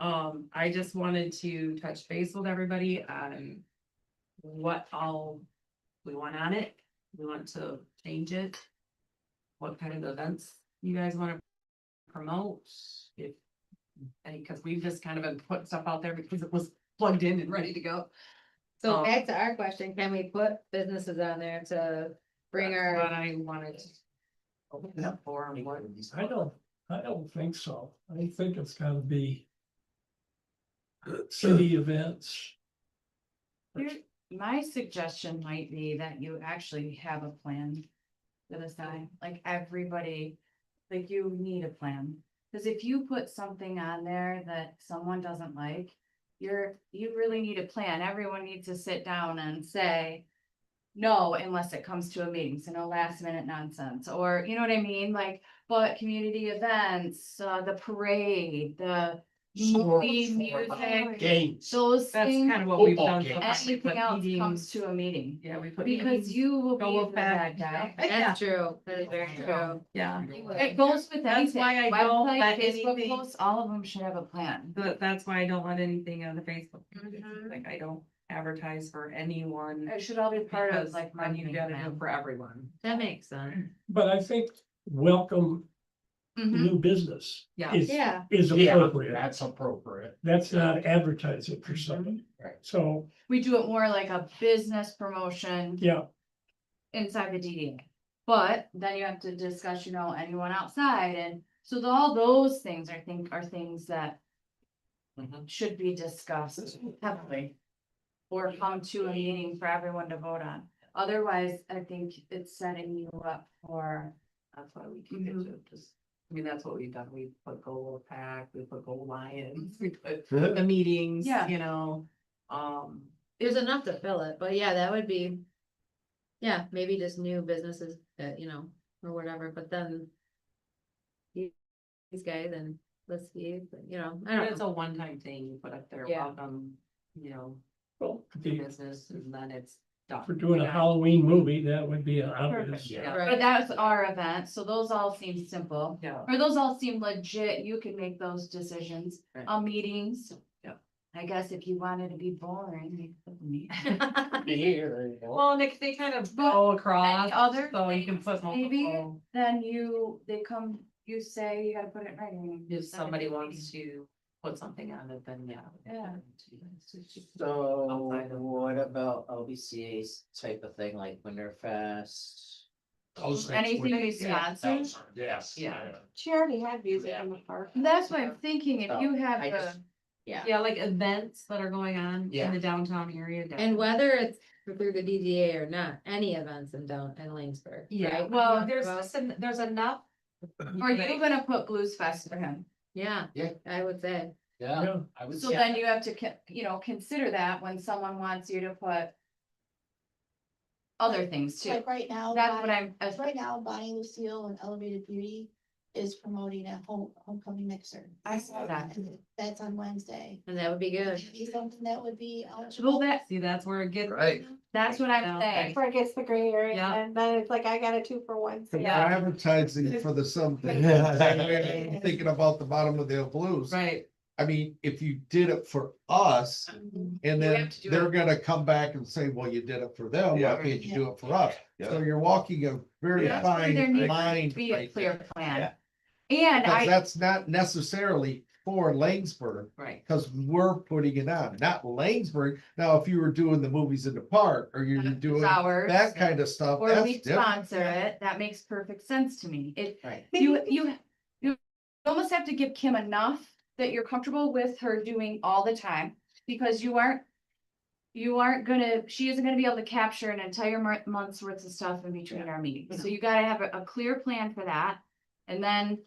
I just wanted to touch base with everybody on what all we want on it. We want to change it. What kind of events you guys want to promote? If, because we've just kind of been putting stuff out there because it was plugged in and ready to go. So back to our question, can we put businesses on there to bring But our, I wanted to open it up for 'em, what- I don't think so. I think it's gotta be city events. My suggestion might be that you actually have a plan for the sign, like everybody, like you need a plan. Cause if you put something on there that someone doesn't like, you really need a plan. Everyone needs to sit down and say no, unless it comes to a meeting, so no last minute nonsense, or you know what I mean, like, but community events, the parade, the movie, music, Games. those That's things. kind of what we've Football done. game. so far. We Anything put else comes meetings- to a meeting, Yeah, we put. because meetings- you will go be with the bad that. guy. that's true, that is very true. Yeah. It goes with That's anything, why I don't website, let Facebook anything- posts, all of them should have a plan. But that's why I don't want anything on the Facebook. Mhm. Like, I don't advertise for anyone. It should all be part of Because like then you marketing gotta do plan. it for everyone. That makes sense. But I think welcome Mhm. new business Yeah. is, Yeah. is Yeah, appropriate. that's appropriate. That's not advertising for somebody. Right. So, We do it more like a business promotion yeah, inside the DDA. But then you have to discuss, anyone outside, and so all those things are things that Mhm. should be discussed heavily. Or come to a meeting for everyone to vote on. Otherwise, I think it's setting you up for, That's why we keep it to just, I mean, that's what we've done. We put Gold Pack, we put Gold Lions, we put the meetings, Yeah. There's enough to fill it, but yeah, that would be. Yeah, maybe just new businesses that, or whatever, but then. These guys and let's see, I but don't it's know. a one-time thing. You put up there, Yeah. welcome, well, new business, and then it's done. for doing a Yeah. Halloween movie, that would be an obvious. Perfect. Yeah. but that's our event, so those all seem simple. Yeah. Or those all seem legit, you can make those decisions, Right. Meetings. Yeah. I guess if you wanted to be boring, you could meet. Here. Well, they kind of But go across, any other so you can things, put maybe? multiple. Then you say you gotta put it in writing. If somebody Send it to wants to put something on it, then yeah. Yeah. So Outside of- what about LBCA's type of thing, like Winterfest? Those things Anything would- we sponsor? Yes. Yeah. She already had music in the park. That's what I'm thinking, if you have I the, just- Yeah, like events that are going on Yeah. in the downtown area. And whether it's through the DDA or not, any events in Lanesburg. Yeah, right? well, there's, Well, there's enough. Are you gonna put Blues Fest for him? Yeah. Yeah. I would say. Yeah, Yeah. I would So say, then you have to, consider that when someone wants you to put other things too. Like right now. That's what Bonnie- I'm, Right now, Bonnie Lucille and Elevated Beauty is promoting a homecoming mixer. I saw that. That's on Wednesday. And that would be good. That'd be something that would be Well, eligible. See, that's where it gets. Right. that's what I'm Okay. saying. Before it gets the gray area, Yeah. and then it's like, I got a 2-for-1. For Yeah. advertising for the something. Yeah. Thinking about the bottom of the blues. Right. I mean, if you did it for us, and You then have to do they're it. gonna come back and say, well, you did it for them, why Yeah. can't you do it for us? Yeah. So you're walking a very That's why there fine needs line. to be a right clear there. plan. And Because I, that's not necessarily for Lanesburg, Right. because we're putting it on, not Lanesburg. Now, if you were doing the movies in the park, or you're doing hours, that kind of stuff, or that's we different. sponsor it, that makes perfect sense to me. Right. You almost have to give Kim enough that you're comfortable with her doing all the time, because you aren't gonna, she isn't gonna be able to capture an entire month's worth of stuff in between our meetings. So you gotta have a clear plan for that. And then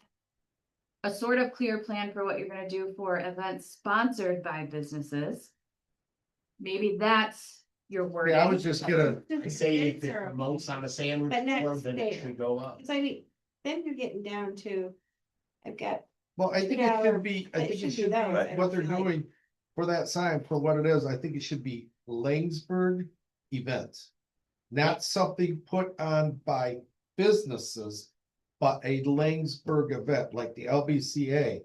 a sort of clear plan for what you're gonna do for events sponsored by businesses. Maybe that's your wording. Yeah, I was just gonna, I say if it promotes on a sandwich But next board, then it day. should go up. So I mean, then you're getting down to, I've got, well, I think it $2, should be, I it think it should be should be those, I what they're feel like. doing for that sign, for what it is. I think it should be Lanesburg events. Not something put on by businesses, but a Lanesburg event like the LBCA,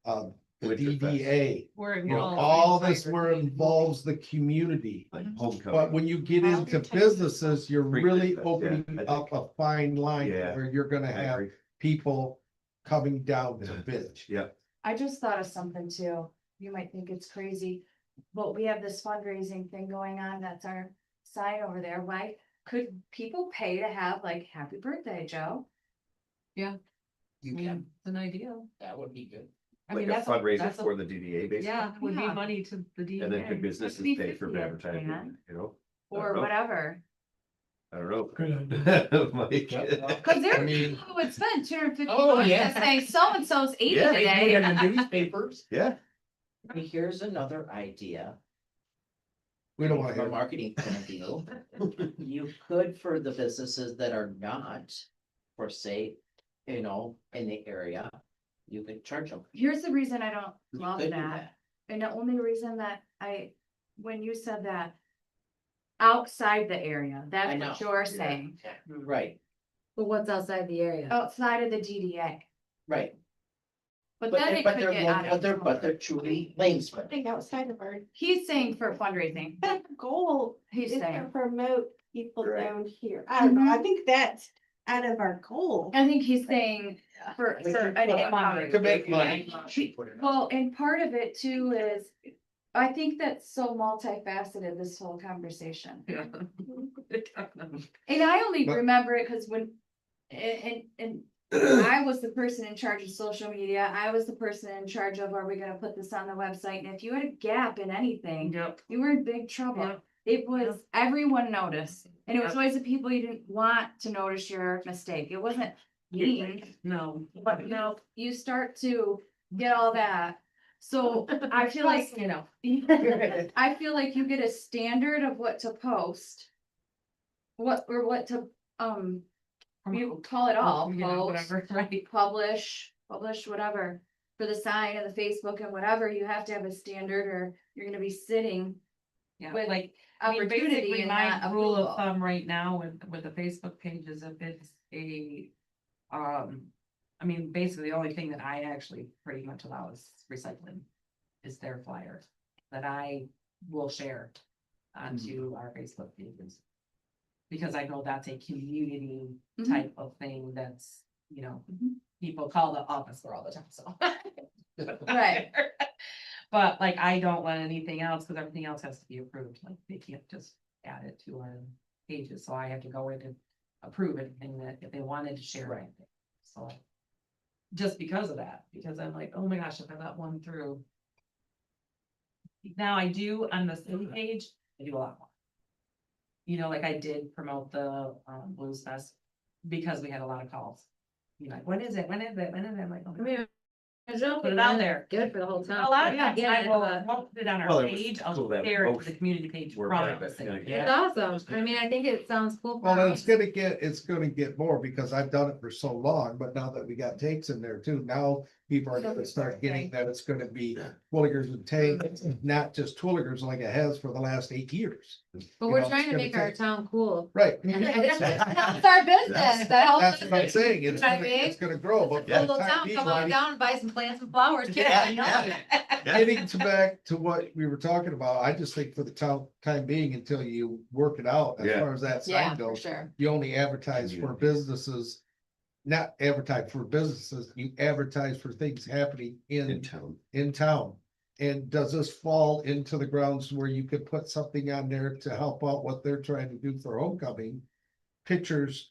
the Winterfest. DDA. Where You know, all this where it involves the community. Like But homecoming. when you get All into the time. businesses, you're Frequent really events, yeah, opening I think. up a fine line Yeah. where you're gonna I have agree. people coming down to bitch. Yeah. I just thought of something too. You might think it's crazy, but we have this fundraising thing going on. That's our sign over there. Why could people pay to have like happy birthday, Joe? You can, It's an idea. that would be good. I Like mean, a that's fundraiser that's for the DDA, basically. Yeah, it would be Yeah. money to the DDA. And then could businesses be pay for 50 if advertising, can. you know? Or know. whatever. I don't know. Good idea. Mike. Cause there I are mean- people who would spend $250 Oh, yeah. to say so-and-so's 80 Yeah, They do it in today. the newspapers. Yeah, Here's another idea. We don't wanna From a hear. marketing point of view. You could, for the businesses that are not, for say, in the area, you could charge them. Here's the reason I don't You love could do that. And the only reason that when you said that outside the area, I that's know. what you're saying, Right, But what's outside the area? outside of the DDA. right. But But then they- it but could they're, get lo- out but they're, of but they're control. truly I Lanesburg. think outside of our, He's saying for fundraising, that goal he's is to saying. promote people Right. down here. I don't know, I Mhm. think that's out of our goal. I think he's saying for We an can put impact. To make money. Well, and part of it too is, I think that's so multifaceted, this whole conversation. Yeah. And I only But- remember it because when, and I was the person in charge of social media, I was the person in charge of, are we gonna put this on the website? And if you had a gap in anything, Yep. you were in big trouble. Yep. It was, everyone noticed, and it was Yep. always the people you didn't want to notice your mistake. It wasn't mean, No. but no, you start to get all that. So I feel like, You know. I feel like you get a standard of what to post. What to, you call it all, You know, post, whatever, right? publish, whatever. For the sign and the Facebook and whatever, you have to have a standard or you're gonna be sitting Yeah, with like, I mean, opportunity basically and my not rule approval. of thumb right now with the Facebook page is if it's a, I mean, basically the only thing that I actually pretty much allow is recycling. Is their flyer that I will share onto our Facebook pages. Because I know that's a community Mhm. type of thing that's, Mhm. people call the office for all the time, so. Right. But like, I don't want anything else, because everything else has to be approved, like, they can't just add it to our pages, so I have to go in and approve anything that, if they wanted to share Right. anything, so. Just because of that, because I'm like, oh my gosh, if I let one through. Now I do on the city page, I do a lot more. You know, like I did promote the Blues Fest because we had a lot of calls. You're like, when is it? When is it? When is it? I'm like, oh, I mean, put it out there. Good for the whole town. A lot of Yeah, times yeah, I will, but- won't put it on Well, our it was page, cool I'll that share it both to the community page were from part the of it, city. yeah. It's awesome. I mean, I think it sounds cool. for Well, and us. it's gonna get more because I've done it for so long, but now that we got takes in there too, now people are gonna start getting that it's gonna be Twilligers and tanks, not just Twilligers like it has for the last 8 years. But you we're know, trying it's to gonna make our take- town cool. Right. It's our business. That helps That's us. what I'm saying. It's You know what I gonna, mean? it's gonna grow, but. A by the little time town, these come on ladies- down and buy some plants and flowers. Getting to back to what we were talking about, I just think for the time being, until you work it out, as Yeah. far as that Yeah, sign for goes, sure. you only advertise for businesses. Not advertise for businesses, you advertise for things happening In town. in town. And does this fall into the grounds where you could put something on there to help out what they're trying to do for homecoming? Pictures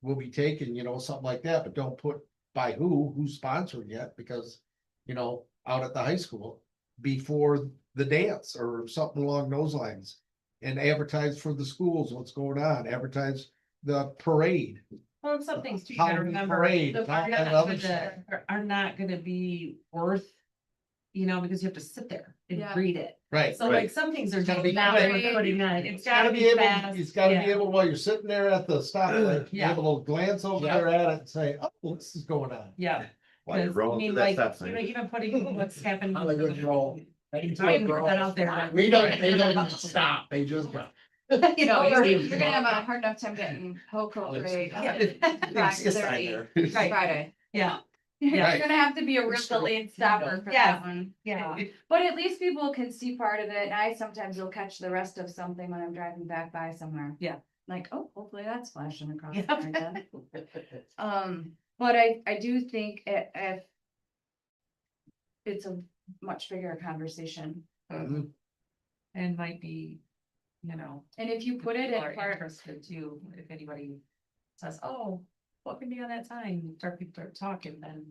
will be taken, you know, something like that, but don't put by who's sponsoring it, because, you know, out at the high school before the dance or something along those lines. And advertise for the schools, what's going on, advertise the parade. Well, and some things too, you gotta Halloween remember, parade, the and all are that not other gonna- stuff. are not gonna be worth, you know, because you have to sit there and Yeah. read it. Right. So like some things are Gotta just be not quick. worth putting on, it's It's gotta be able, fast. it's gotta be yeah. able, while you're sitting there at the stoplight, be Yeah. able to glance over Yeah. there at it and say, oh, what's is going on? Yeah. While you're 'Cause, I rolling mean, through that like, stop you know, sign. even putting what's happening. Hollywood roll. I didn't put that out there. We don't, they don't even stop, they just go. You know, You're you're gonna have a hard enough time getting Hoco parade. Yeah. It's a sign there. Right. Friday. Yeah, You're Yeah. gonna have to be a real delayed stopper for Yeah. that one. yeah. But at least people can see part of it, and I sometimes will catch the rest of something when I'm driving back by somewhere. Yeah. Like, oh, hopefully that's flashing across. Yeah. there again. But I do think if it's a much bigger conversation, And might be, you know. and if you put it people are in part, interested too, if anybody says, oh, what can be on that sign, you people start talking, then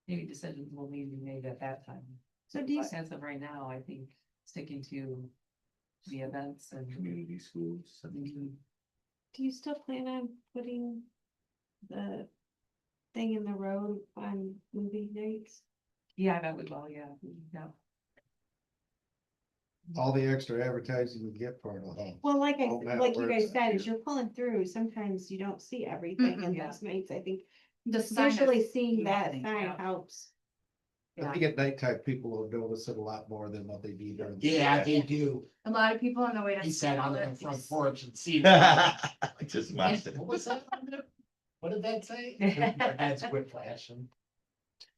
maybe decisions will need to be made at that time. So do you, But as of right now, I think sticking to the events and. Community schools. do you still plan on putting the thing in the road on movie nights? Yeah, that would, well, yeah, yeah. All the extra advertising you get for it. all. Well, like Oh, man, like you where guys it's at, said, yeah. as you're pulling through, sometimes you don't see everything in Yeah. those nights, I think. the sign is- Visually seeing that thing, sign yeah. helps. I think at nighttime, people will notice it a lot more than what they do during. the Yeah, day. they do. a lot of people on the way to. He sat on school, the front it's- porch and see. I just watched it. What was that? on there? What did that say? That's whiplash. And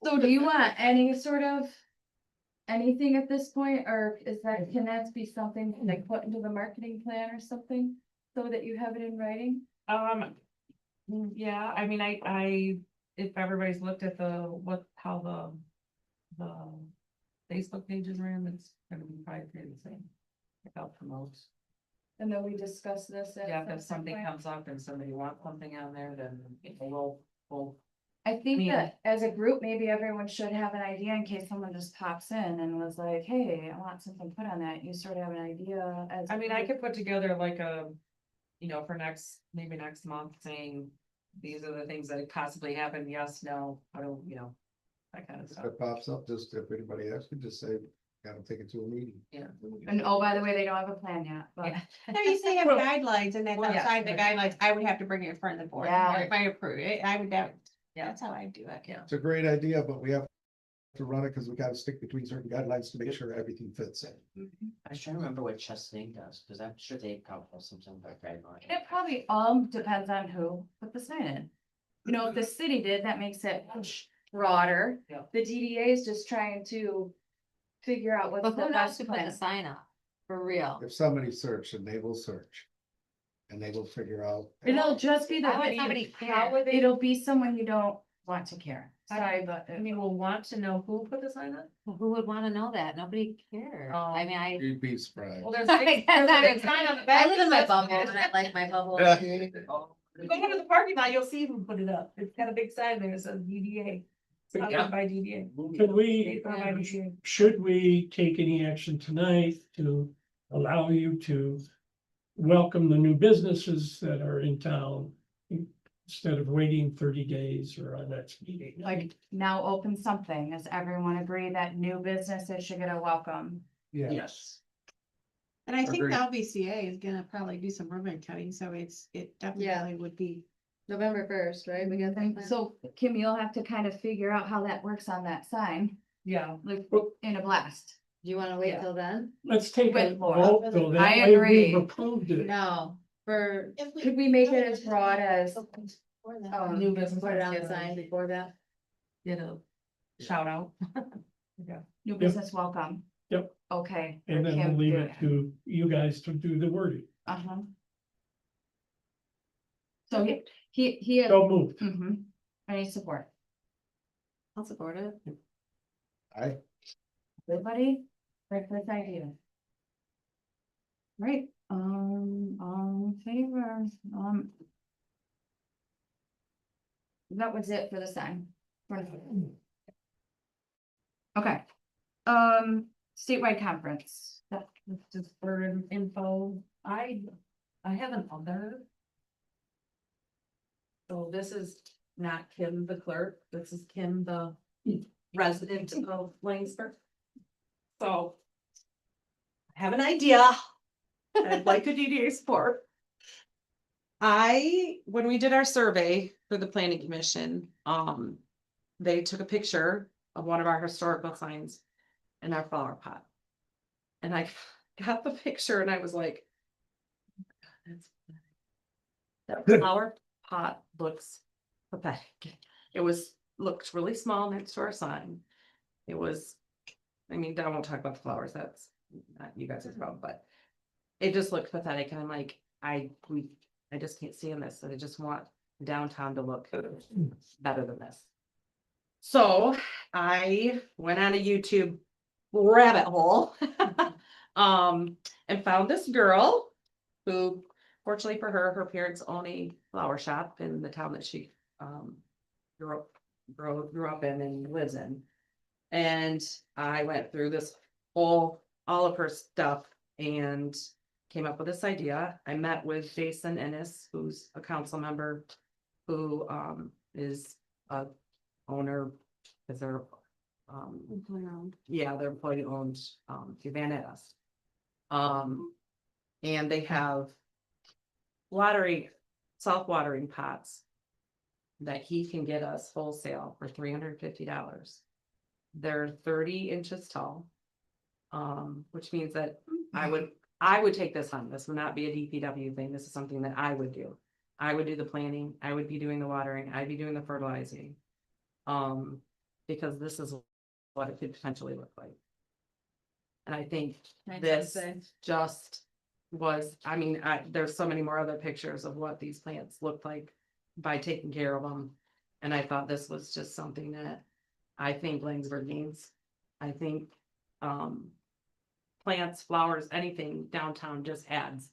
So do you want any sort of anything at this point, or can that be something like put into the marketing plan or something? So that you have it in writing? Yeah, I mean, I, if everybody's looked at how the Facebook pages ran, it's gonna be probably pretty the same. Like I'll promote, And then we discuss this. at yeah, some if something point. comes up and somebody wants something on there, then we'll. I think mean- that as a group, maybe everyone should have an idea in case someone just pops in and was like, hey, I want something put on that. You sort of have an idea as. I mean, I could put together like a, you know, for maybe next month saying, these are the things that could possibly happen, yes, no, I don't, you know, that kind of If stuff. it pops up, just if anybody asks, you just say, gotta take it to a meeting. Yeah. And oh, by the way, they don't have a plan yet, but. Yeah. No, you say have Well- guidelines and that's Well, yeah. outside the guidelines, I would have to bring it in front of the board. Yeah. If I approve it, I would, Yeah. that's how I do it. Yeah. It's a great idea, but we have to run it because we gotta stick between certain guidelines to make sure everything fits in. I was trying to remember what Chesapeake does, because I'm sure they come from something like guideline. It probably all depends on who put the sign in. You know, if the city did, that makes it much broader. Yeah. The DDA is just trying to figure out what's But the who knows best to put the plan. sign up, for real? If somebody searched, and they will search. And they will figure out. It'll just be the. How would video. somebody How care? would they- It'll be someone you don't want to care. Sorry, but. I mean, we'll want to know who put the sign up. Well, who would wanna know that? Nobody cares. I mean, I. You'd be surprised. Well, there's I a big sign on the back. live in my that says- bubble and I like my bubble. Go to the parking lot, you'll see who put it up. It's got a big sign there, it says DDA. Yeah. By DDA. Could we, should we take any action tonight to allow you to welcome the new businesses that are in town? Instead of waiting 30 days or our next meeting? Like now open something. Does everyone agree that new businesses should get a welcome? Yes. And I think the Agreed. LBCA is gonna probably do some ribbon cutting, so it definitely would be. November 1st, right? We got that. So Kim, you'll have to kind of figure out how that works on that sign, Yeah. like in a blast. Do you wanna wait Yeah. till then? Let's take a With Laura. vote, though, that I way agree. we've approved it. No, for If Could we make it as broad as, For that. New business. put it on the sign before that. Get a shout out. new business welcome? Yep. Okay. And for then we'll Kim leave to- it to you guys to do the wording. Uh-huh. So he has, So moved. any support? I'll support it. Everybody, for this idea? Right, all in favor, that was it for the sign. Okay, statewide conference. That's just for info. I have an other. So this is not Kim, the clerk. This is Kim, the resident of Langsford. So. I have an idea. I'd like a DDA support. When we did our survey for the planning commission, they took a picture of one of our historical signs in our flower pot. And I got the picture and I was like, "Oh my God, that flower pot looks pathetic." It looked really small next to our sign. It was, I mean, I won't talk about the flowers, that's not you guys' problem, but it just looked pathetic, and I'm like, I just can't stand this, and I just want downtown to look better than this. So I went on a YouTube rabbit hole, and found this girl who, fortunately for her, her parents own a flower shop in the town that she grew up in and lives in. And I went through this all of her stuff and came up with this idea. I met with Jason Ennis, who's a council member, who is a owner, is their yeah, they're employee owned Van Ennis. And they have self-watering pots that he can get us wholesale for $350. They're 30 inches tall. Which means that I would take this on. This would not be a DPW thing. This is something that I would do. I would do the planning. I would be doing the watering. I'd be doing the fertilizing. Because this is what it could potentially look like. And I think this just was, I mean, there's so many more other pictures of what these plants look like by taking care of them. And I thought this was just something that I think Langsford needs. I think, plants, flowers, anything downtown just adds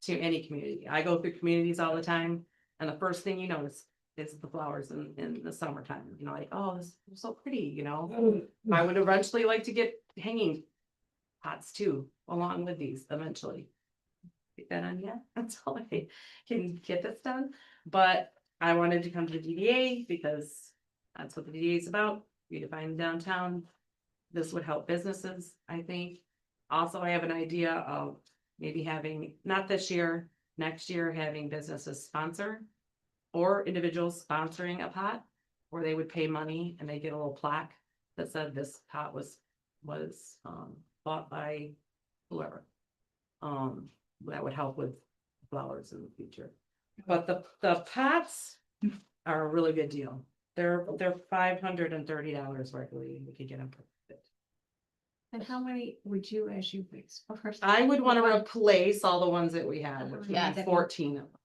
to any community. I go through communities all the time, and the first thing you notice is the flowers in the summertime. You know, like, oh, this is so pretty, you know. I would eventually like to get hanging pots too, along with these eventually. Get that on, yeah, that's all I can get this done. But I wanted to come to the DDA because that's what the DDA is about, redefining downtown. This would help businesses, I think. Also, I have an idea of maybe having, not this year, next year, having businesses sponsor or individuals sponsoring a pot where they would pay money and they get a little plaque that said this pot was bought by whoever. That would help with flowers in the future. But the pots are a really good deal. They're $530 regularly. We could get them. And how many would you, as you fix? I would want to replace all the ones that we had, which would Yeah. be 14 of them.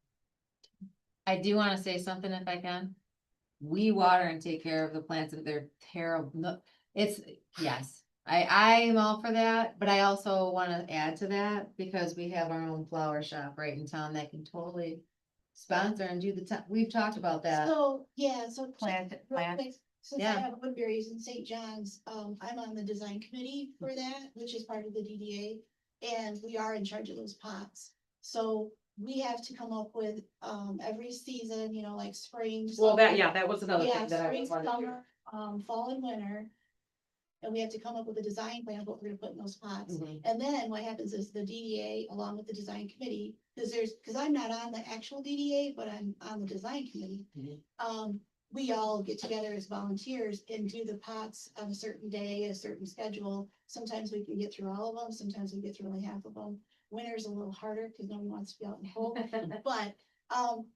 I do wanna say something if I can. We water and take care of the plants and they're terrible. No, it's, yes, I'm all for that, but I also wanna add to that because we have our own flower shop right in town that can totally sponsor and do we've talked about that. So, yeah, so. Plant. Real quick, Since I Yeah. have Woodbury's in St. John's, I'm on the design committee for that, which is part of the DDA. And we are in charge of those pots. So we have to come up with, every season, you know, like spring. Well, that, summer. yeah, that was another Yeah, thing that I spring, was wondering. summer, fall and winter. And we have to come up with a design plan of what we're gonna put in those pots. Mhm. And then what happens is the DDA, along with the design committee, cause I'm not on the actual DDA, but I'm on the design committee. Mhm. We all get together as volunteers and do the pots on a certain day, a certain schedule. Sometimes we can get through all of them, sometimes we get through only half of them. Winter's a little harder, cause no one wants to be out in the cold, but,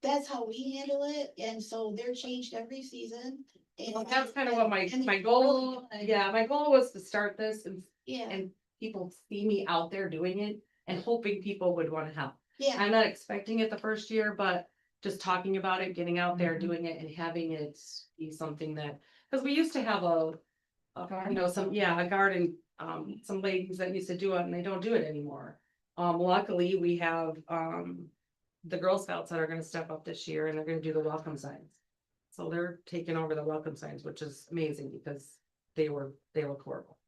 that's how we handle it, and so they're changed every season. Well, that's kind of what my and- goal, yeah, my goal was to start this Yeah, and people see me out there doing it and hoping people would wanna help. yeah, I'm not expecting it the first year, but just talking about it, getting out there, Mm-hmm. doing it and having it be something that, cause we used to have you Garden? know, a garden, some ladies that used to do it and they don't do it anymore. Luckily, we have, the Girl Scouts that are gonna step up this year and they're gonna do the welcome signs. So they're taking over the welcome signs, which is amazing because they look horrible.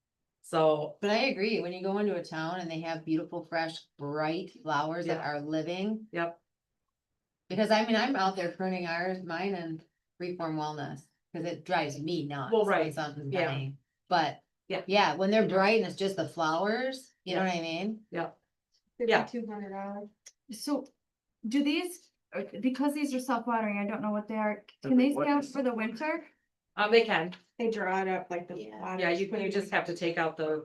So, But I agree, when you go into a town and they have beautiful, fresh, bright flowers that Yeah. are living. yep, Because I mean, I'm out there pruning mine and Reform Wellness, cause it drives me nuts. Well, when right, Something's yeah. dying, but. Yeah. Yeah, when they're bright and it's just the flowers, you know Yeah. what I mean? yep. Yeah. $5,200. So, do these, because these are self-watering, I don't know what they are, can they stay out for the winter? They can, They draw it up like the. Yeah. water yeah, is you putting- just have to take out the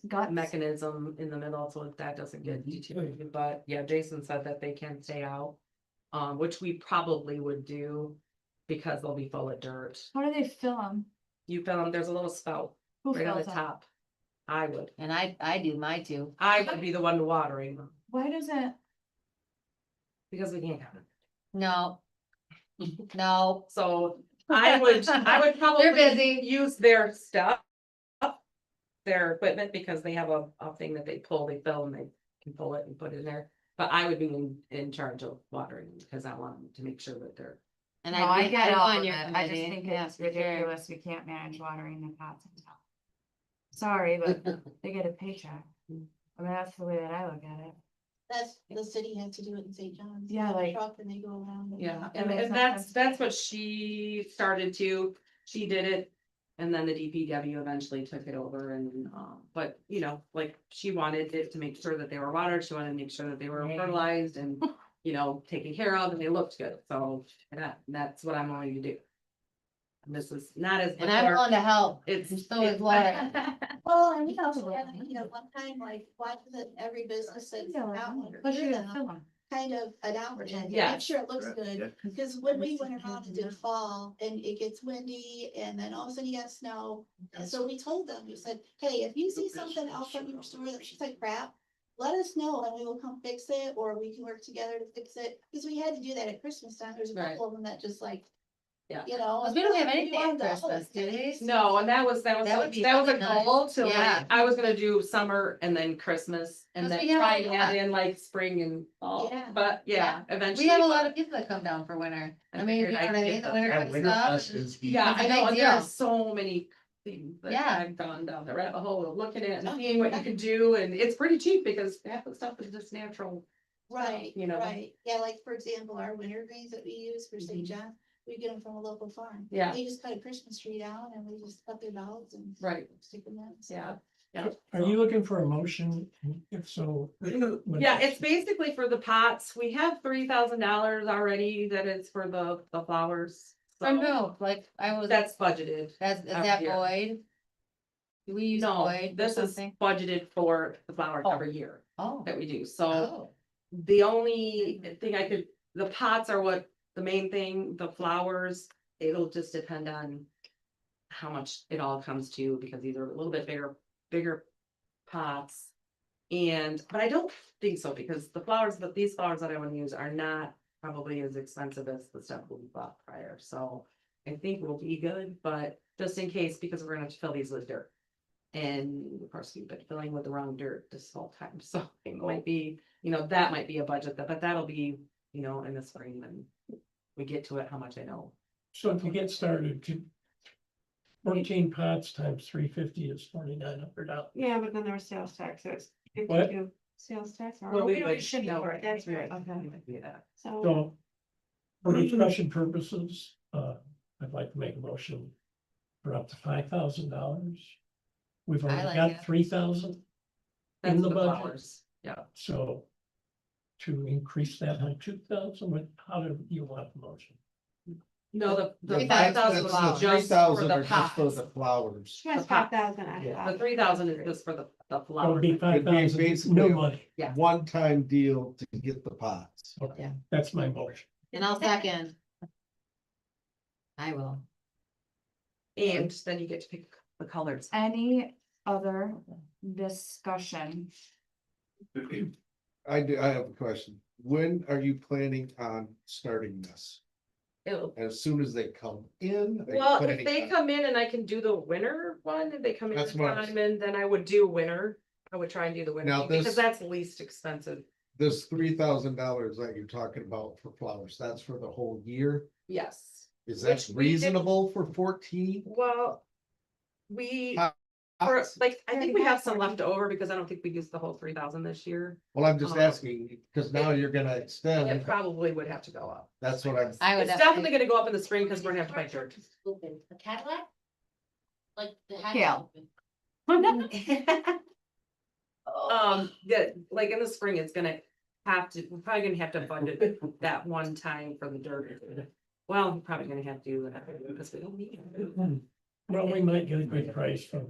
Guts? mechanism in the middle so that doesn't get deteriorated, but yeah, Jason said that they can stay out. Which we probably would do because they'll be full of dirt. How do they fill them? You fill them, there's a little spout Who right on the fills them? top. I would, And I do my too. I would be the one watering them Why does it? because we can't have it. No. No, So I would probably busy. use their stuff. Their equipment because they have a thing that they pull, they fill and they can pull it and put it in there. But I would be in charge of watering because I want them to make sure that they're. and No, I get I'm all on of your it. I just committee. think Yeah, it's for sure. ridiculous. We can't manage watering the pots in town. Sorry, but they get a paycheck. I mean, that's the way that I look at it. that's, the city had to do it in St. John's. Yeah, like- Truck and they go around. Yeah, Yeah, and it's that's what she started to, she did it. And then the DPW eventually took it over and, but you know, like she wanted it to make sure that they were watered, she wanted to make sure that they were Right. fertilized and, you know, taken care of and they looked good, so that's what I'm going to do. And this is not as. And I'm willing to help. It's. So is Laura. Well, and we also had, one time, like, watching that every business that's out when Plus you we're gotta fill them. kind of an outreach, and Yeah. make sure it looks good. Because when we went around and did fall and it gets windy and then all of a sudden you have snow. And so we told them, we said, hey, if you see something out from your store that looks like crap, let us know and we will come fix it, or we can work together to fix it. Because we had to do that at Christmas time. There's a Right. couple of them that just like, Yeah. you know. We don't have anything at wanted to- Christmas, do we? No, and that was That would be a really nice. goal to Yeah. like, I was gonna do summer and then Christmas and 'Cause then we have try a and add lot. in like spring and fall, Yeah. but yeah, eventually. We have a lot of people that come down for winter. I mean, you know what I mean? The winter That winter stuff. fest is. Yeah, It's a I know, big and there are deal. so many things that Yeah. I've gone down the rabbit hole of looking at and seeing what you can do, and it's pretty cheap because half the stuff is just natural. Right, You know. right. Yeah, like for example, our winter greens that we use for St. John, we get them from a local farm. Mm-hmm. Yeah. They just cut a Christmas tree down and we just cut their boughs and. Right. Stick them in. so. Yeah. Yeah. Are you looking for a motion? If so. Yeah, it's basically for the pots. We have $3,000 already that is for the flowers. so From who? Like, I was, That's budgeted. is out that here. Boyd? Do we use No, Boyd or this is something? budgeted for the flowers Oh. every year Oh. that we do, so. Oh. The only thing the pots are what, the main thing, the flowers, it'll just depend on. How much it all comes to, because these are a little bit bigger pots. But I don't think so, because these flowers that I wanna use are not probably as expensive as the stuff we bought prior, so. I think we'll be good, but just in case, because we're gonna have to fill these with dirt. And of course, we've been filling with the wrong dirt this whole time, so it might be, that might be a budget, but that'll be, in the spring when we get to it, how much I know. So to get started, 14 pots times 350 is $4,900. Yeah, but then there was sales tax, so it's What? 52 sales tax. or- Well, we don't would, need shimmy no, for it, that's right, right. okay. We would do that. So, So for discussion purposes, I'd like to make a motion for up to $5,000. We've I already like got it. 3,000 That's in the the budget, flowers. Yeah, so to increase that by 2,000, how do you want the motion? no, the $3,000 5,000 That's was the just for 3,000 the are just for pots. the flowers. she has The pot. 5,000. I Yeah. thought. The 3,000 is just for the So it'd flowers. be It'd be 5,000 basically new a- money. Yeah. One-time deal to get the pots. Okay, Yeah. that's my motion. And I'll second. I will. And then you get to pick the colors. Any other discussion? I have a question. When are you planning on starting this? It'll, As soon as they come in? Are you well, if planning they on- come in and I can do the winter one, if they come in That's in what I was- time, and then I would do winter. I would try and do the winter, Now one, because this- that's least expensive. This $3,000 that you're talking about for flowers, that's for the whole year? Yes. Is that Which we did- reasonable for 14? Well, we, Pots? for, like, I think we have some left over because I don't think we used the whole 3,000 this year. Well, I'm just Um, asking, because now you're gonna It extend, probably would have to go up. that's what I'm. I would It's have definitely to, gonna go up in the spring because we're gonna have to buy dirt. The Cadillac? Like the hat. Kale. Yeah, like in the spring, it's gonna have to, we're probably gonna have to budget that one time for the dirt. Well, we're probably gonna have to do that because we don't need it. Well, we might get a good price from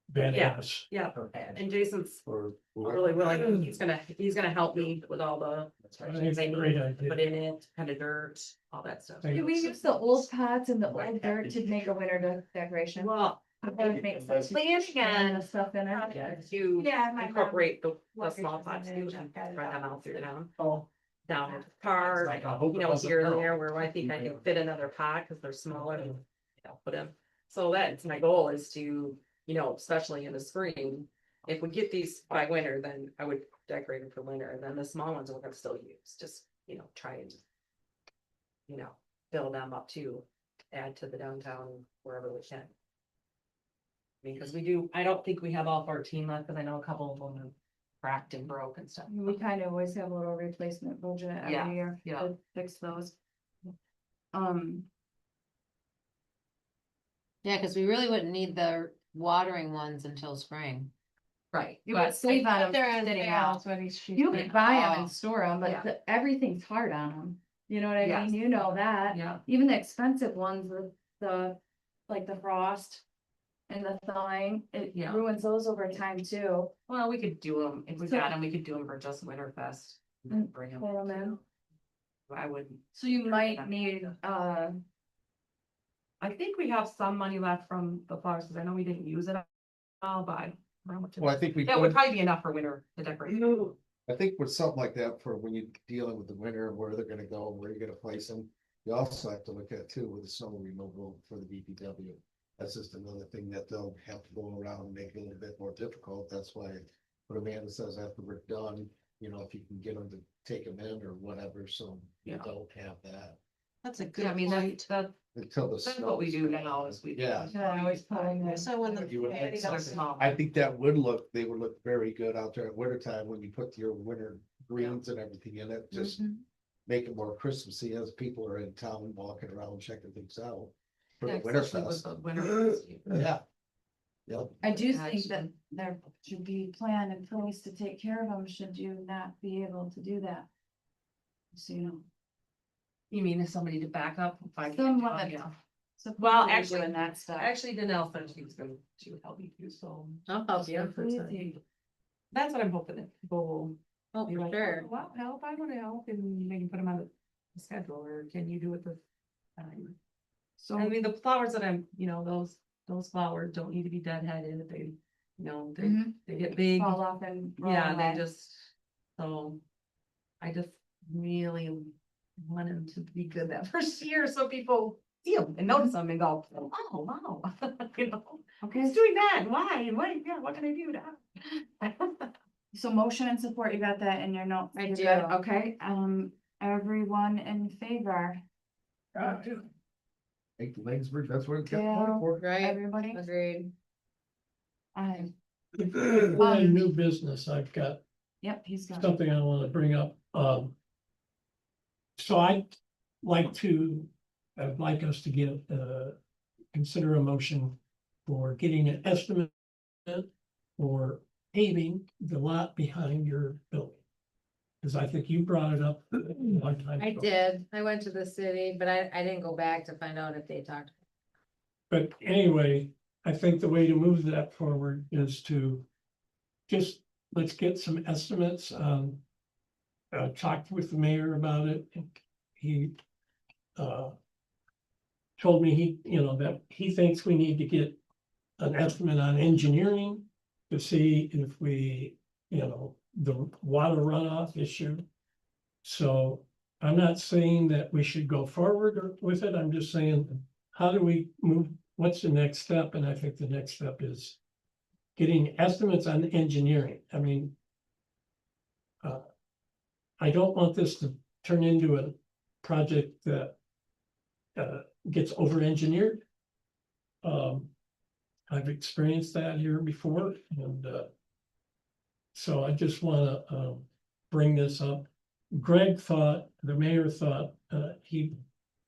Van Yeah. Ass. Yeah, and Jason's For. really willing, he's gonna help me with all the. I think it's a great idea. Put in it, kind of dirt, all that stuff. Thank Can we use the old pots and the old dirt to make a winter decoration? Well, That would make sense. planning And the on stuff in it. to Yeah, my mom- incorporate the What small pictures pots, in too, there, and got it spread them all. out through down. Oh. Down at the car, Like, I hope it you know, wasn't here and Pearl. there where I think I can fit another pot, cause they're smaller, and I'll put them. So that's my goal is to, you know, especially in the spring, if we get these by winter, then I would decorate them for winter, and then the small ones we're gonna still use, just, you know, try and. You know, build them up to add to the downtown wherever we can. Because we do, I don't think we have all 14 left, cause I know a couple of them are cracked and broke and stuff. We kind of always have a little replacement budget Yeah, every year yeah. to fix those. yeah, because we really wouldn't need the watering ones until spring. Right. You would save on them sitting out. You could buy them Oh. and store them, Yeah. but everything's hard on them. You know what I Yes. mean? You know that. Yeah, Even the expensive ones with like the frost and the thawing, it Yeah. ruins those over time too. well, we could do them, if we So- got them, we could do them for just Winterfest. and then Bring them. Pull 'em in. I would, So you might need, I think we have some money left from the flowers, cause I know we didn't use it all, but. I don't know what to- Well, I think we That would could, probably be enough for winter to decorate. I think with something like that for when you're dealing with the winter, where they're gonna go, where you're gonna place them. You also have to look at too with the snow removal for the DPW. That's just another thing that they'll have to go around and make it a little bit more difficult. That's why. What Amanda says after we're done, you know, if you can get them to take them in or whatever, so you Yeah. don't have that That's a good Yeah, I mean, point. that's until the. that's what we do now is we. Yeah. yeah, always pulling the. So when the. You would- It's so small. I think that would look, they would look very good out there at winter time when you put your winter greens and everything in it, just make it more Christmassy as people are in town walking around checking things out. For Yeah, the winter especially with fest. the winter. Yeah. Yep. I do Yeah, think that there should be a plan in place to take care of them, should you not be able to do that. So, you know. You mean if somebody to back up? if I can't Someone tell, that- yeah. So Well, people are actually- doing that stuff. Actually, Danelle said she was gonna, she would help me too, so. I'll help you. That's what I'm hoping that people will. Oh, be for like, sure. "Oh, Well, help, I wanna help, and maybe put them on the schedule, or can you do it this time? So, I mean, the flowers that I'm, you know, those flowers don't need to be deadheaded, they, you know, Mhm. they get big. fall off and. roll Yeah, away. they just, so, I just really want them to be good that first year, so people see them and notice them and go, oh, wow. You know, Okay, who's doing that, why, and what, yeah, what can I do now? so motion and support, you got that in your notes? I You're do. good? Okay, everyone in favor? Take the Langsberg, that's what it's got Yeah. money for. Right, Everybody, agreed. For a new business, I've got yep, he's got. something I want to bring up. So I'd like us to get, consider a motion for getting an estimate for paving the lot behind your building. Because I think you brought it up a long time I ago. did, I went to the city, but I didn't go back to find out if they talked. But anyway, I think the way to move that forward is to just, let's get some estimates. Talked with the mayor about it. He told me that he thinks we need to get an estimate on engineering to see if we, the water runoff issue. So I'm not saying that we should go forward with it. I'm just saying, how do we move? What's the next step? And I think the next step is getting estimates on engineering. I mean, I don't want this to turn into a project that gets over-engineered. I've experienced that here before, and so I just want to bring this up. The mayor thought he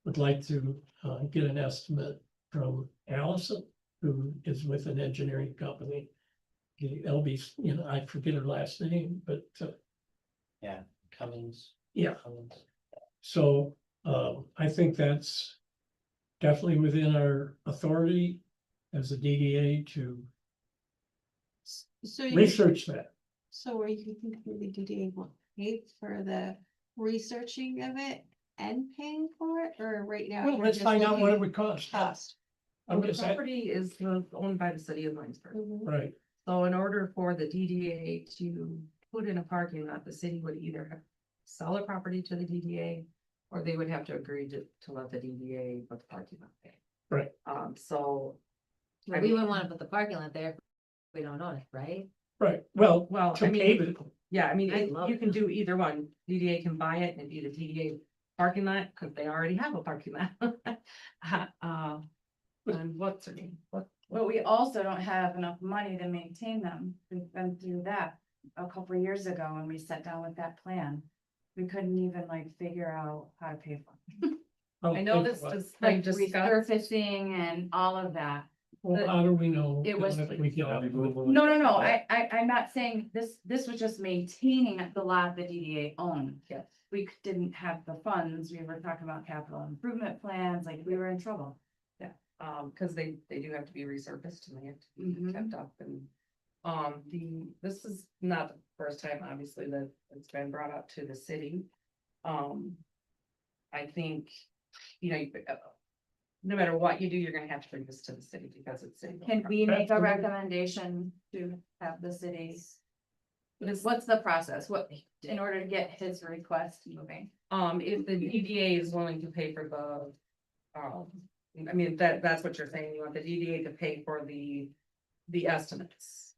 would like to get an estimate from Allison, who is with an engineering company. The LB, I forget her last name, but Cummings. yeah. Cummings. So I think that's definitely within our authority as a DDA to So you, research that. so are you thinking the DDA will pay for the researching of it and paying for it, or right now? Well, you're let's just find out what it looking would cost. at Cost. I'm The just saying, property is owned by the city of Langsberg. right, So in order for the DDA to put in a parking lot, the city would either have to sell a property to the DDA, or they would have to agree to let the DDA put the parking lot there. Right. So. But we wouldn't wanna put the parking lot there if we don't own it, right? right. Well, Well, to I mean, pave it, yeah, I mean, I'd love you it. can do either one. DDA can buy it and be the DDA parking lot, because they already have a parking lot. And what's her name? But we also don't have enough money to maintain them. We've been through that a couple of years ago when we sat down with that plan. We couldn't even figure out how to pay for it. I'll I know think this about it. is Like discussed. resurfacing and all of that. Well, how do we know? It was- that we get out? No, I'm not saying this was just maintaining the lot the DDA owned. Yes. We didn't have the funds. We were talking about capital improvement plans, we were in trouble. Because they do have to be resurfaced and they have to be Mhm. kept up and. This is not the first time, obviously, that it's been brought up to the city. I think, no matter what you do, you're gonna have to bring this to the city because it's city. Can we make a Absolutely. recommendation to have the cities? It's- What's the process? In order to get his request moving? If the DDA is willing to pay for the, I mean, that's what you're saying, you want the DDA to pay for the estimates.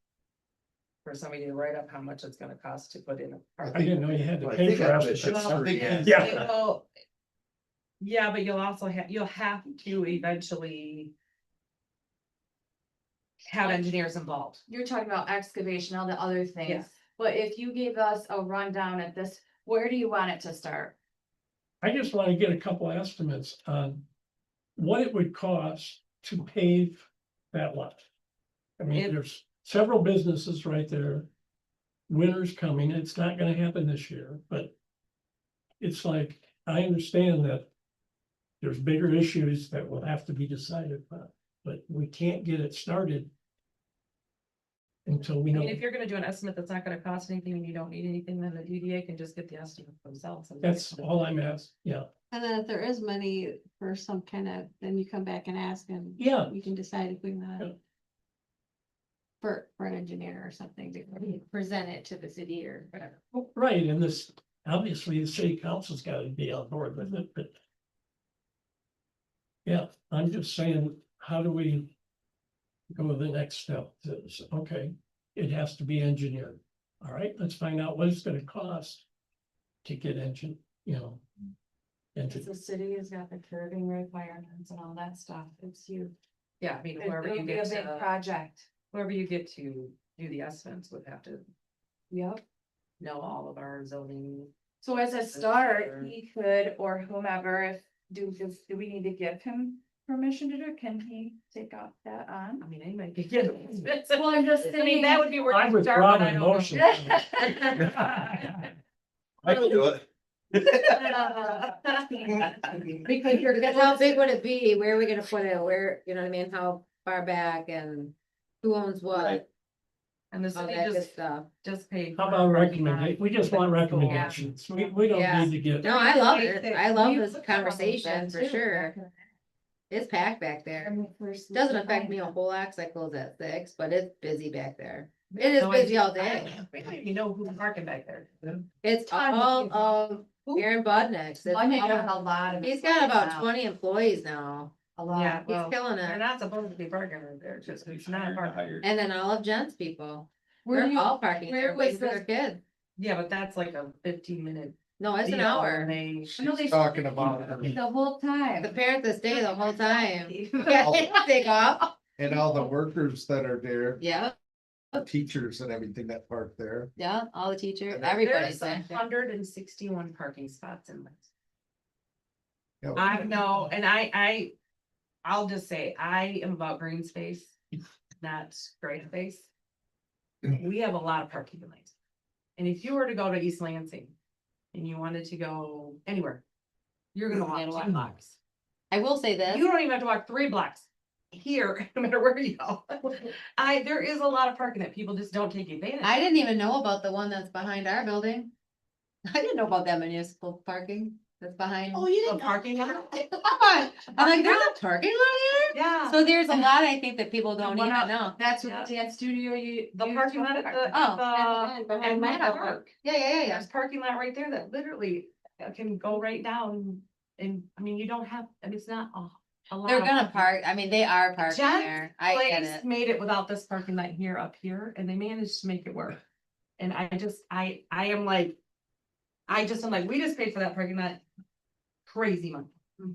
For somebody to write up how much it's gonna cost to put in a. I didn't know you had to I pay think for that's what it estimates. should start, Yeah. Well, yeah, but you'll also you'll have to eventually. Have engineers involved. You're talking about excavation, all the other things, Yes. but if you gave us a rundown at this, where do you want it to start? I just want to get a couple estimates on what it would cost to pave that lot. I mean, It- there's several businesses right there. Winter's coming, it's not gonna happen this year, but it's like, I understand that there's bigger issues that will have to be decided upon, but we can't get it started until we I know. mean, if you're gonna do an estimate that's not gonna cost anything and you don't need anything, then the DDA can just get the estimate themselves. and- That's all I'm asking, yeah. And then if there is money for some kind of, then you come back and ask and Yeah. we can decide if we want Yeah. to. For an engineer or something to present it to the city or whatever. Well, right, and this, obviously, the city council's gotta be on board with it, but. Yeah, I'm just saying, how do we go to the next step? Okay, it has to be engineered. All right, let's find out what it's gonna cost to get entity. The city has got the curbing requirements and all that stuff. It's huge. Yeah, I mean, It'll whoever you be a get big to, project. whoever you get to do the estimates would have to Yep. know all of our zoning. So as a start, he could, or whomever, if, do we need to give him permission to do it? Can he take off that on? I mean, anybody could get it. Well, I'm just I mean, saying. that would be where I you would start, but probably I don't know. motion. I can do it. Because you're, because how big would it be? Where are we gonna put it? Where, you know what I mean? How far back and who owns what? Right. And the All city that good just, stuff. just paid. How for about parking lot. recommendation? We just want recommendations. We don't Yeah. need to get. No, I love it. I love You this put that on the conversation agenda for too, sure. back in the day. It's packed back there. When we first Doesn't moved affect me a behind whole lot, 'cause I close at 6, but it's busy back there. It is No busy idea. all day. We don't even know who's parking back there. It's Tons of all, people. Aaron Budnick's. Budnick has a lot of. He's got about now. 20 employees now. A Yeah, lot. He's well, killing they're it. not supposed to be parking right there, it's just, it's not parking. And then all of Jen's people. Where They're you, all parking where there waiting was for their kid. Yeah, but that's like a 15-minute. No, it's an deal, hour. and they. No, they- She's talking about, the whole time. The parents that stay the whole time. Yeah, they don't take off. and all the workers that are there, Yeah, teachers and everything that park there. yeah, all the teachers, And everybody's There's there. 161 parking spots in this. Yeah. I know, and I'll just say, I am about green space, not gray space. We have a lot of parking lanes. And if you were to go to East Lansing and you wanted to go anywhere, you're gonna walk 2 blocks. I will say this. You don't even have to walk 3 blocks here, no matter where you go. There is a lot of parking that people just don't take advantage of. I didn't even know about the one that's behind our building. I didn't know about that municipal parking that's behind. Oh, you The didn't know? parking lot? I'm like, there's a parking lot here? Yeah. So there's a lot, I think, that people don't one even up- know. That's what Yeah. the dance studio you. The used parking to lot at park. the, Oh, at my Meadow park. Park. Yeah. There's parking lot right there that literally can go right down. And I mean, you don't have, and it's not a lot. They're of am parking. I mean, they are parking Jen's there. I get Place it. made it without this parking lot here up here, and they managed to make it work. And I am like, we just paid for that parking lot. Crazy money.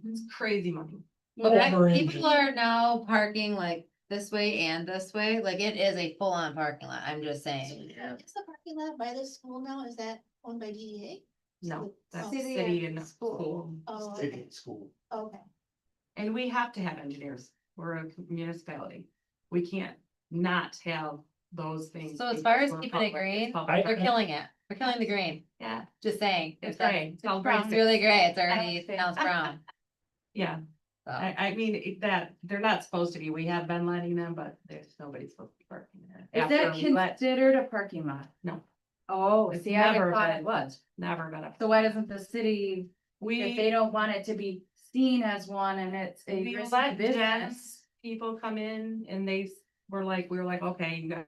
It's crazy money. But Over people engine. are now parking like this way and this way. Like it is a full on parking lot. I'm just saying. Is the parking lot by the school now, is that owned by DDA? No, that's Oh. city and school. Oh, City okay, and school. okay. And we have to have engineers. We're a municipality. We can't not have those things. So as far as We're keeping it public, green, it's public. they're killing it. We're killing the green. Yeah, Just saying. it's great. It's all It's great. really great. It's already, Okay. it sounds brown. Yeah, So. I mean, that, they're not supposed to be. We have been letting them, but there's nobody's supposed to be parking there. Is After that we let- considered a parking lot? No. Oh, It's see, I never thought been. it was. Never been up. So why doesn't the city, if they We, don't want it to be seen as one and it's a we risky let business? Jen's people come in and we were like, okay, you got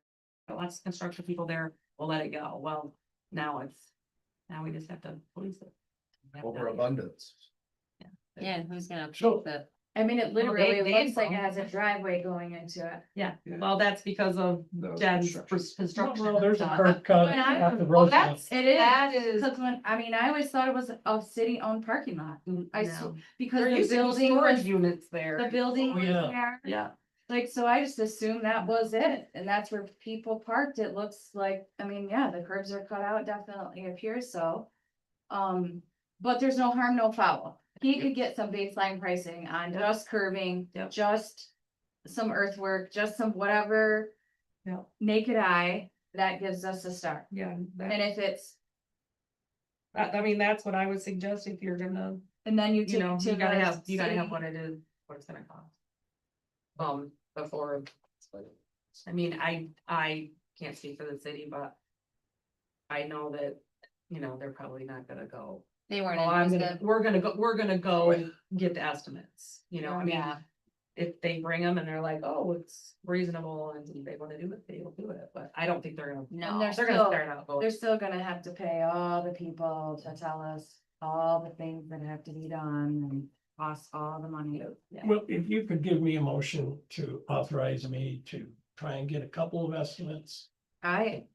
lots of construction people there, we'll let it go. Well, now we just have to police it. We have to- Overabundance. Yeah, and who's gonna So- fix it? I mean, it literally they looks like it don't. has a driveway going into it. Yeah, well, that's because of Jen's construction. Well, there's a stuff. curb cut When I- at the Well, road. that's, It is. that is. Cause when, I mean, I always thought it was a city-owned parking lot. I no. because There the used to be building storage was, units there. the building Oh, was yeah. there. Yeah, Like, so I just assumed that was it, and that's where people parked, it looks like, I mean, yeah, the curbs are cut out, definitely appears so. But there's no harm, no foul, he could get some baseline pricing on just curbing, Yep. just some earthwork, just some whatever. Yep. Naked eye, that gives us a start, yeah. and that- if it's, I mean, that's what I would suggest if you're gonna, and then you you take know, to you gotta the have city. what it is, what it's gonna cost. Before. I mean, I can't speak for the city, but. I know that, they're probably not gonna go. They weren't "Oh, interested. we're gonna go get the estimates, I mean. Yeah. If they bring them and they're like, oh, it's reasonable and they wanna do it, they will do it, but I don't think they're gonna. And No. there's They're gonna still, start out going. they're still gonna have to pay all the people to tell us all the things that have to be done and cost all the money. Yeah. Well, if you could give me a motion to authorize me to try and get a couple of estimates.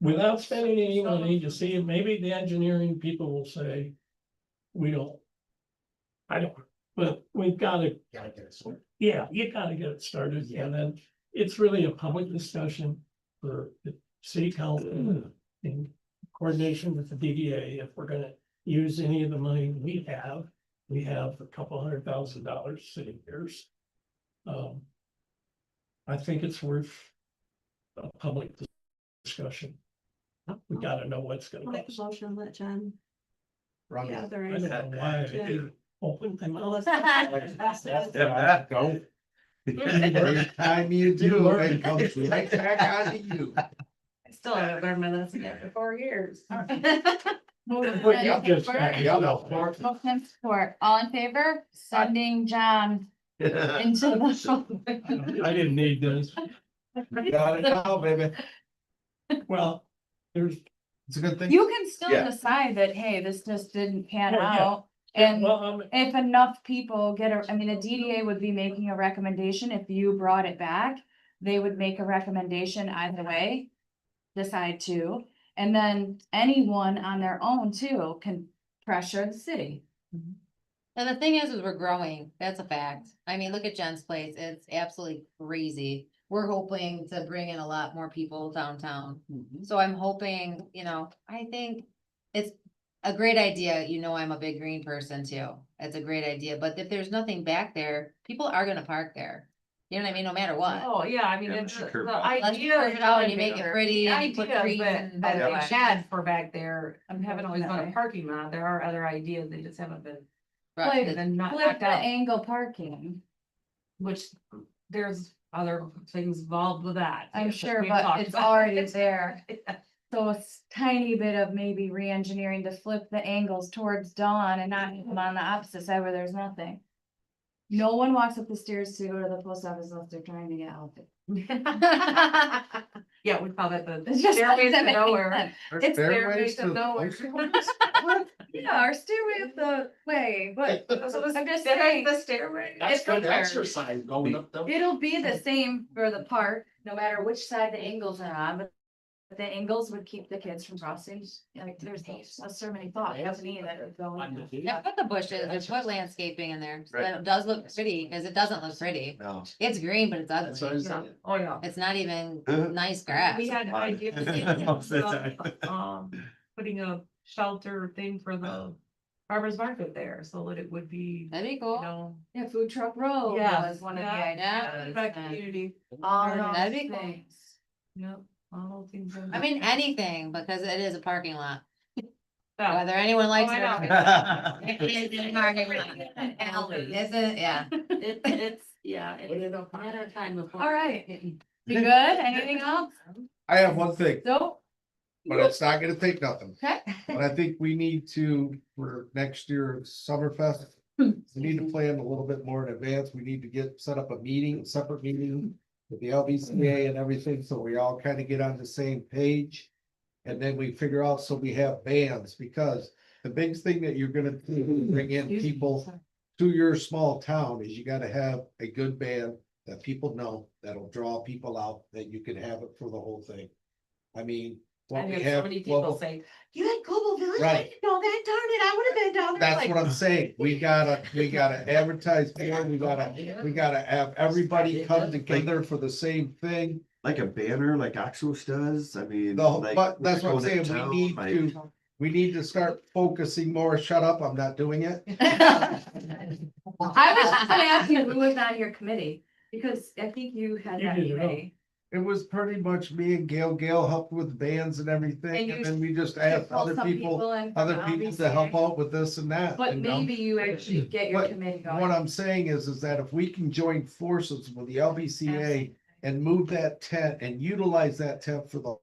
Without spending any money to see if maybe the engineering people will say, we don't I don't, but we've gotta, Gotta get it sorted. yeah, you gotta get it started, and then it's really a public discussion for the city council in coordination with the DDA, if we're gonna use any of the money we have a couple $100,000 sitting here. I think it's worth a public discussion. We gotta know what's gonna I'll make a cost. motion, let John. Run Yeah, it. there I is. don't know why I didn't open my Well, mouth. let's- Go. Every time you do, it comes right back onto you. I still haven't learned my lesson after 4 years. Well, you just- Motion support, all in favor, sending John into the. I didn't need this. Got it now, baby. Well, there's, It's a good thing. You can still Yeah. decide that, hey, this just didn't pan Well, yeah. out, and well, if enough people get a, I mean, the DDA would be making a recommendation, if you brought it back, they would make a recommendation either way. Decide to, and then anyone on their own too can pressure the city. And the thing is we're growing, that's a fact. I mean, look at Jen's place, it's absolutely crazy. We're hoping to bring in a lot more people downtown. So I'm hoping, I think it's a great idea, I'm a big green person too. It's a great idea, but if there's nothing back there, people are gonna park there. You know what I mean, no matter what. Oh, yeah, I mean, Yeah, it's but you the curb the cut. Unless you idea. curve it out and you make it pretty The and you put idea trees that and. that blah, we blah, blah. had for back there, I'm haven't always been a parking lot, there are other ideas, they just haven't been, Right, Like, been not Flip knocked the out, angle parking, which there's other things involved with that. I'm that sure, we've but talked it's about. already there. So a tiny bit of maybe re-engineering to flip the angles towards dawn and not put them on the opposite side where there's nothing. No one walks up the stairs to go to the post office unless they're trying to get out. Yeah, we call that the It just stairways doesn't to make nowhere. sense. It's Stairways stairways to to- nowhere. Yeah, our stairway up the way, but So the- I'm just that's saying, The stairway. That's It's good somewhere. exercise going up the. it'll be the same for the park, no matter which side the angles are on, but the angles would keep the kids from crossing. Like, there's so many thoughts, to me that are going. Yeah, put the bushes, or put landscaping in there, so Right. that it does look pretty, because it doesn't look pretty. No. It's green, but it's That's what I ugly. said. Oh, yeah. It's not even Uh-huh. nice grass. We had ideas Most of the of, putting a shelter thing for the farmer's market there, so that it would be, That'd be you cool. know. Yeah, food truck road Yeah, was one of the yeah, ideas. back and community, all That'd those be cool. things. yep, all those things. I mean, anything, because it is a parking lot, Yeah. whether anyone likes it. I or know. not. It is a parking lot. Alley, is it? Yeah. It's, yeah, it's at our time of. All right. You good? Anything else? I have one thing, So, but it's not gonna take nothing. okay. But I think we need to, for next year's Summerfest, we need to plan a little bit more in advance. We need to set up a meeting, a separate meeting with the LBCA and everything, so we all kind of get on the same page. And then we figure out, so we have bands, because the big thing that you're gonna do to bring in people to your small town is you gotta have a good band that people know, that'll draw people out, that you can have it for the whole thing. I mean, what I we heard so have. many well, people say, you had Global Village, I Right. didn't know that, darn it, I would have been down there. That's Like, what I'm saying. We gotta advertise more. We gotta have everybody come together for the same thing. Like a banner like Oxos does, I mean. But that's what I'm saying. town, We need to start focusing more. Shut up, I'm not doing it. I was just gonna ask you who was on your committee, because I think you had You that did it all. committee. It was pretty much me and Gail. Gail helped with bands and everything, And and you then we just Pull asked some other people in from to LBCA. help out with this and that. But you know? maybe you actually get your What- committee What going. I'm saying is that if we can join forces with the LBCA and move that tent and utilize that tent for the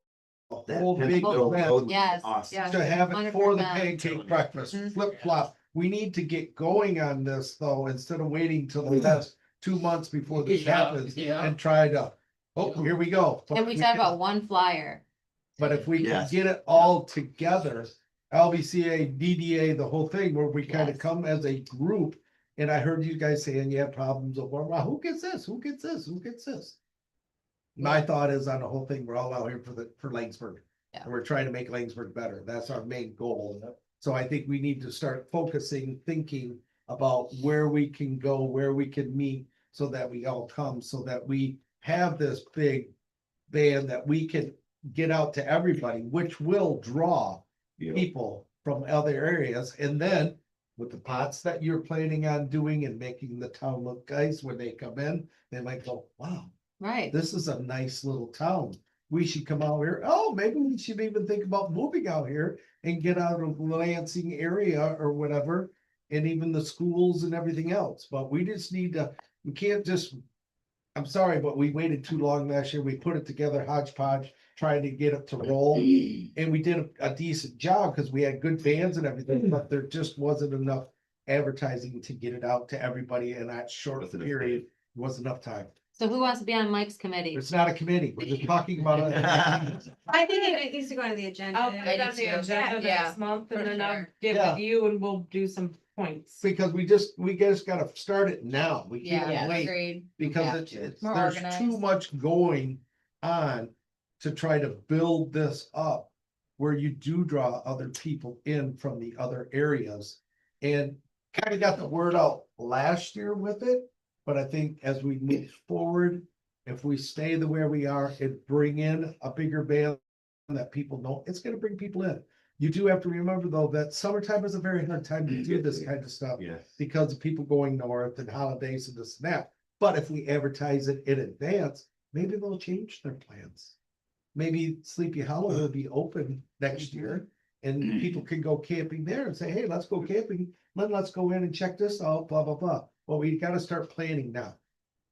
whole big event, Yes, Awesome. yes. to have it for the 100%. pancake breakfast, Mhm. flip flop. We need to get going on this though, instead of waiting till the last 2 months before this happens Yeah. and try to, oh, here we go. And we talk about one flyer. But if we can Yes. get it all together, LBCA, DDA, the whole thing, where we kind of Yes. come as a group. And I heard you guys saying you have problems of, well, who gets this? Who gets this? Who gets this? My thought is on the whole thing, we're all out here for Langsburg. Yeah. And we're trying to make Langsburg better. That's our main goal. So I think we need to start focusing, thinking about where we can go, where we can meet, so that we all come, so that we have this big band that we can get out to everybody, which will draw people from other areas. And then with the pots that you're planning on doing and making the town look nice when they come in, they might go, wow, Right. this is a nice little town. We should come out here. Oh, maybe we should even think about moving out here and get out of the Lansing area or whatever. And even the schools and everything else. But we just need to, we can't just, I'm sorry, but we waited too long last year. We put it together hodgepodge, trying to get it to roll. And we did a decent job because we had good bands and everything, but there just wasn't enough advertising to get it out to everybody in that short period. Wasn't enough time. So who wants to be on Mike's committee? It's not a committee. We're just talking about it. I think it needs to go on the agenda. I'll put it on the too. agenda Yeah, next month for and then I'll sure. get Yeah. with you and we'll do some points. Because we just gotta start it now. We Yeah, can't wait. agreed. Because have it's, to. More there's organized. too much going on to try to build this up. Where you do draw other people in from the other areas. And kind of got the word out last year with it. But I think as we move forward, if we stay the way we are and bring in a bigger band that people know, it's gonna bring people in. You do have to remember though, that summertime is a very hard time to do this kind of stuff. Yeah. Because of people going north and holidays and this and that. But if we advertise it in advance, maybe they'll change their plans. Maybe Sleepy Hollow will be open next year and people can go camping there and say, hey, let's go camping. Let's go in and check this out, blah, blah, blah. Well, we gotta start planning now.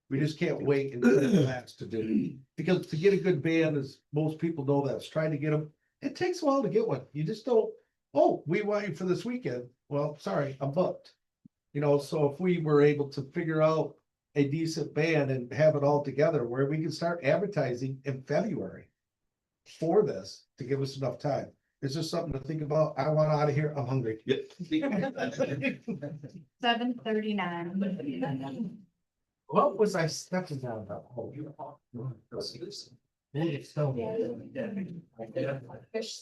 We just can't wait until that's to do. Because to get a good band, as most people know that's trying to get them, it takes a while to get one. You just don't, oh, we want you for this weekend. Well, sorry, I'm booked. You know, so if we were able to figure out a decent band and have it all together where we can start advertising in February for this to give us enough time. It's just something to think about. I want out of here. I'm hungry. 7:39. What was I stepping down about? Oh, you. Maybe it's still. Fish.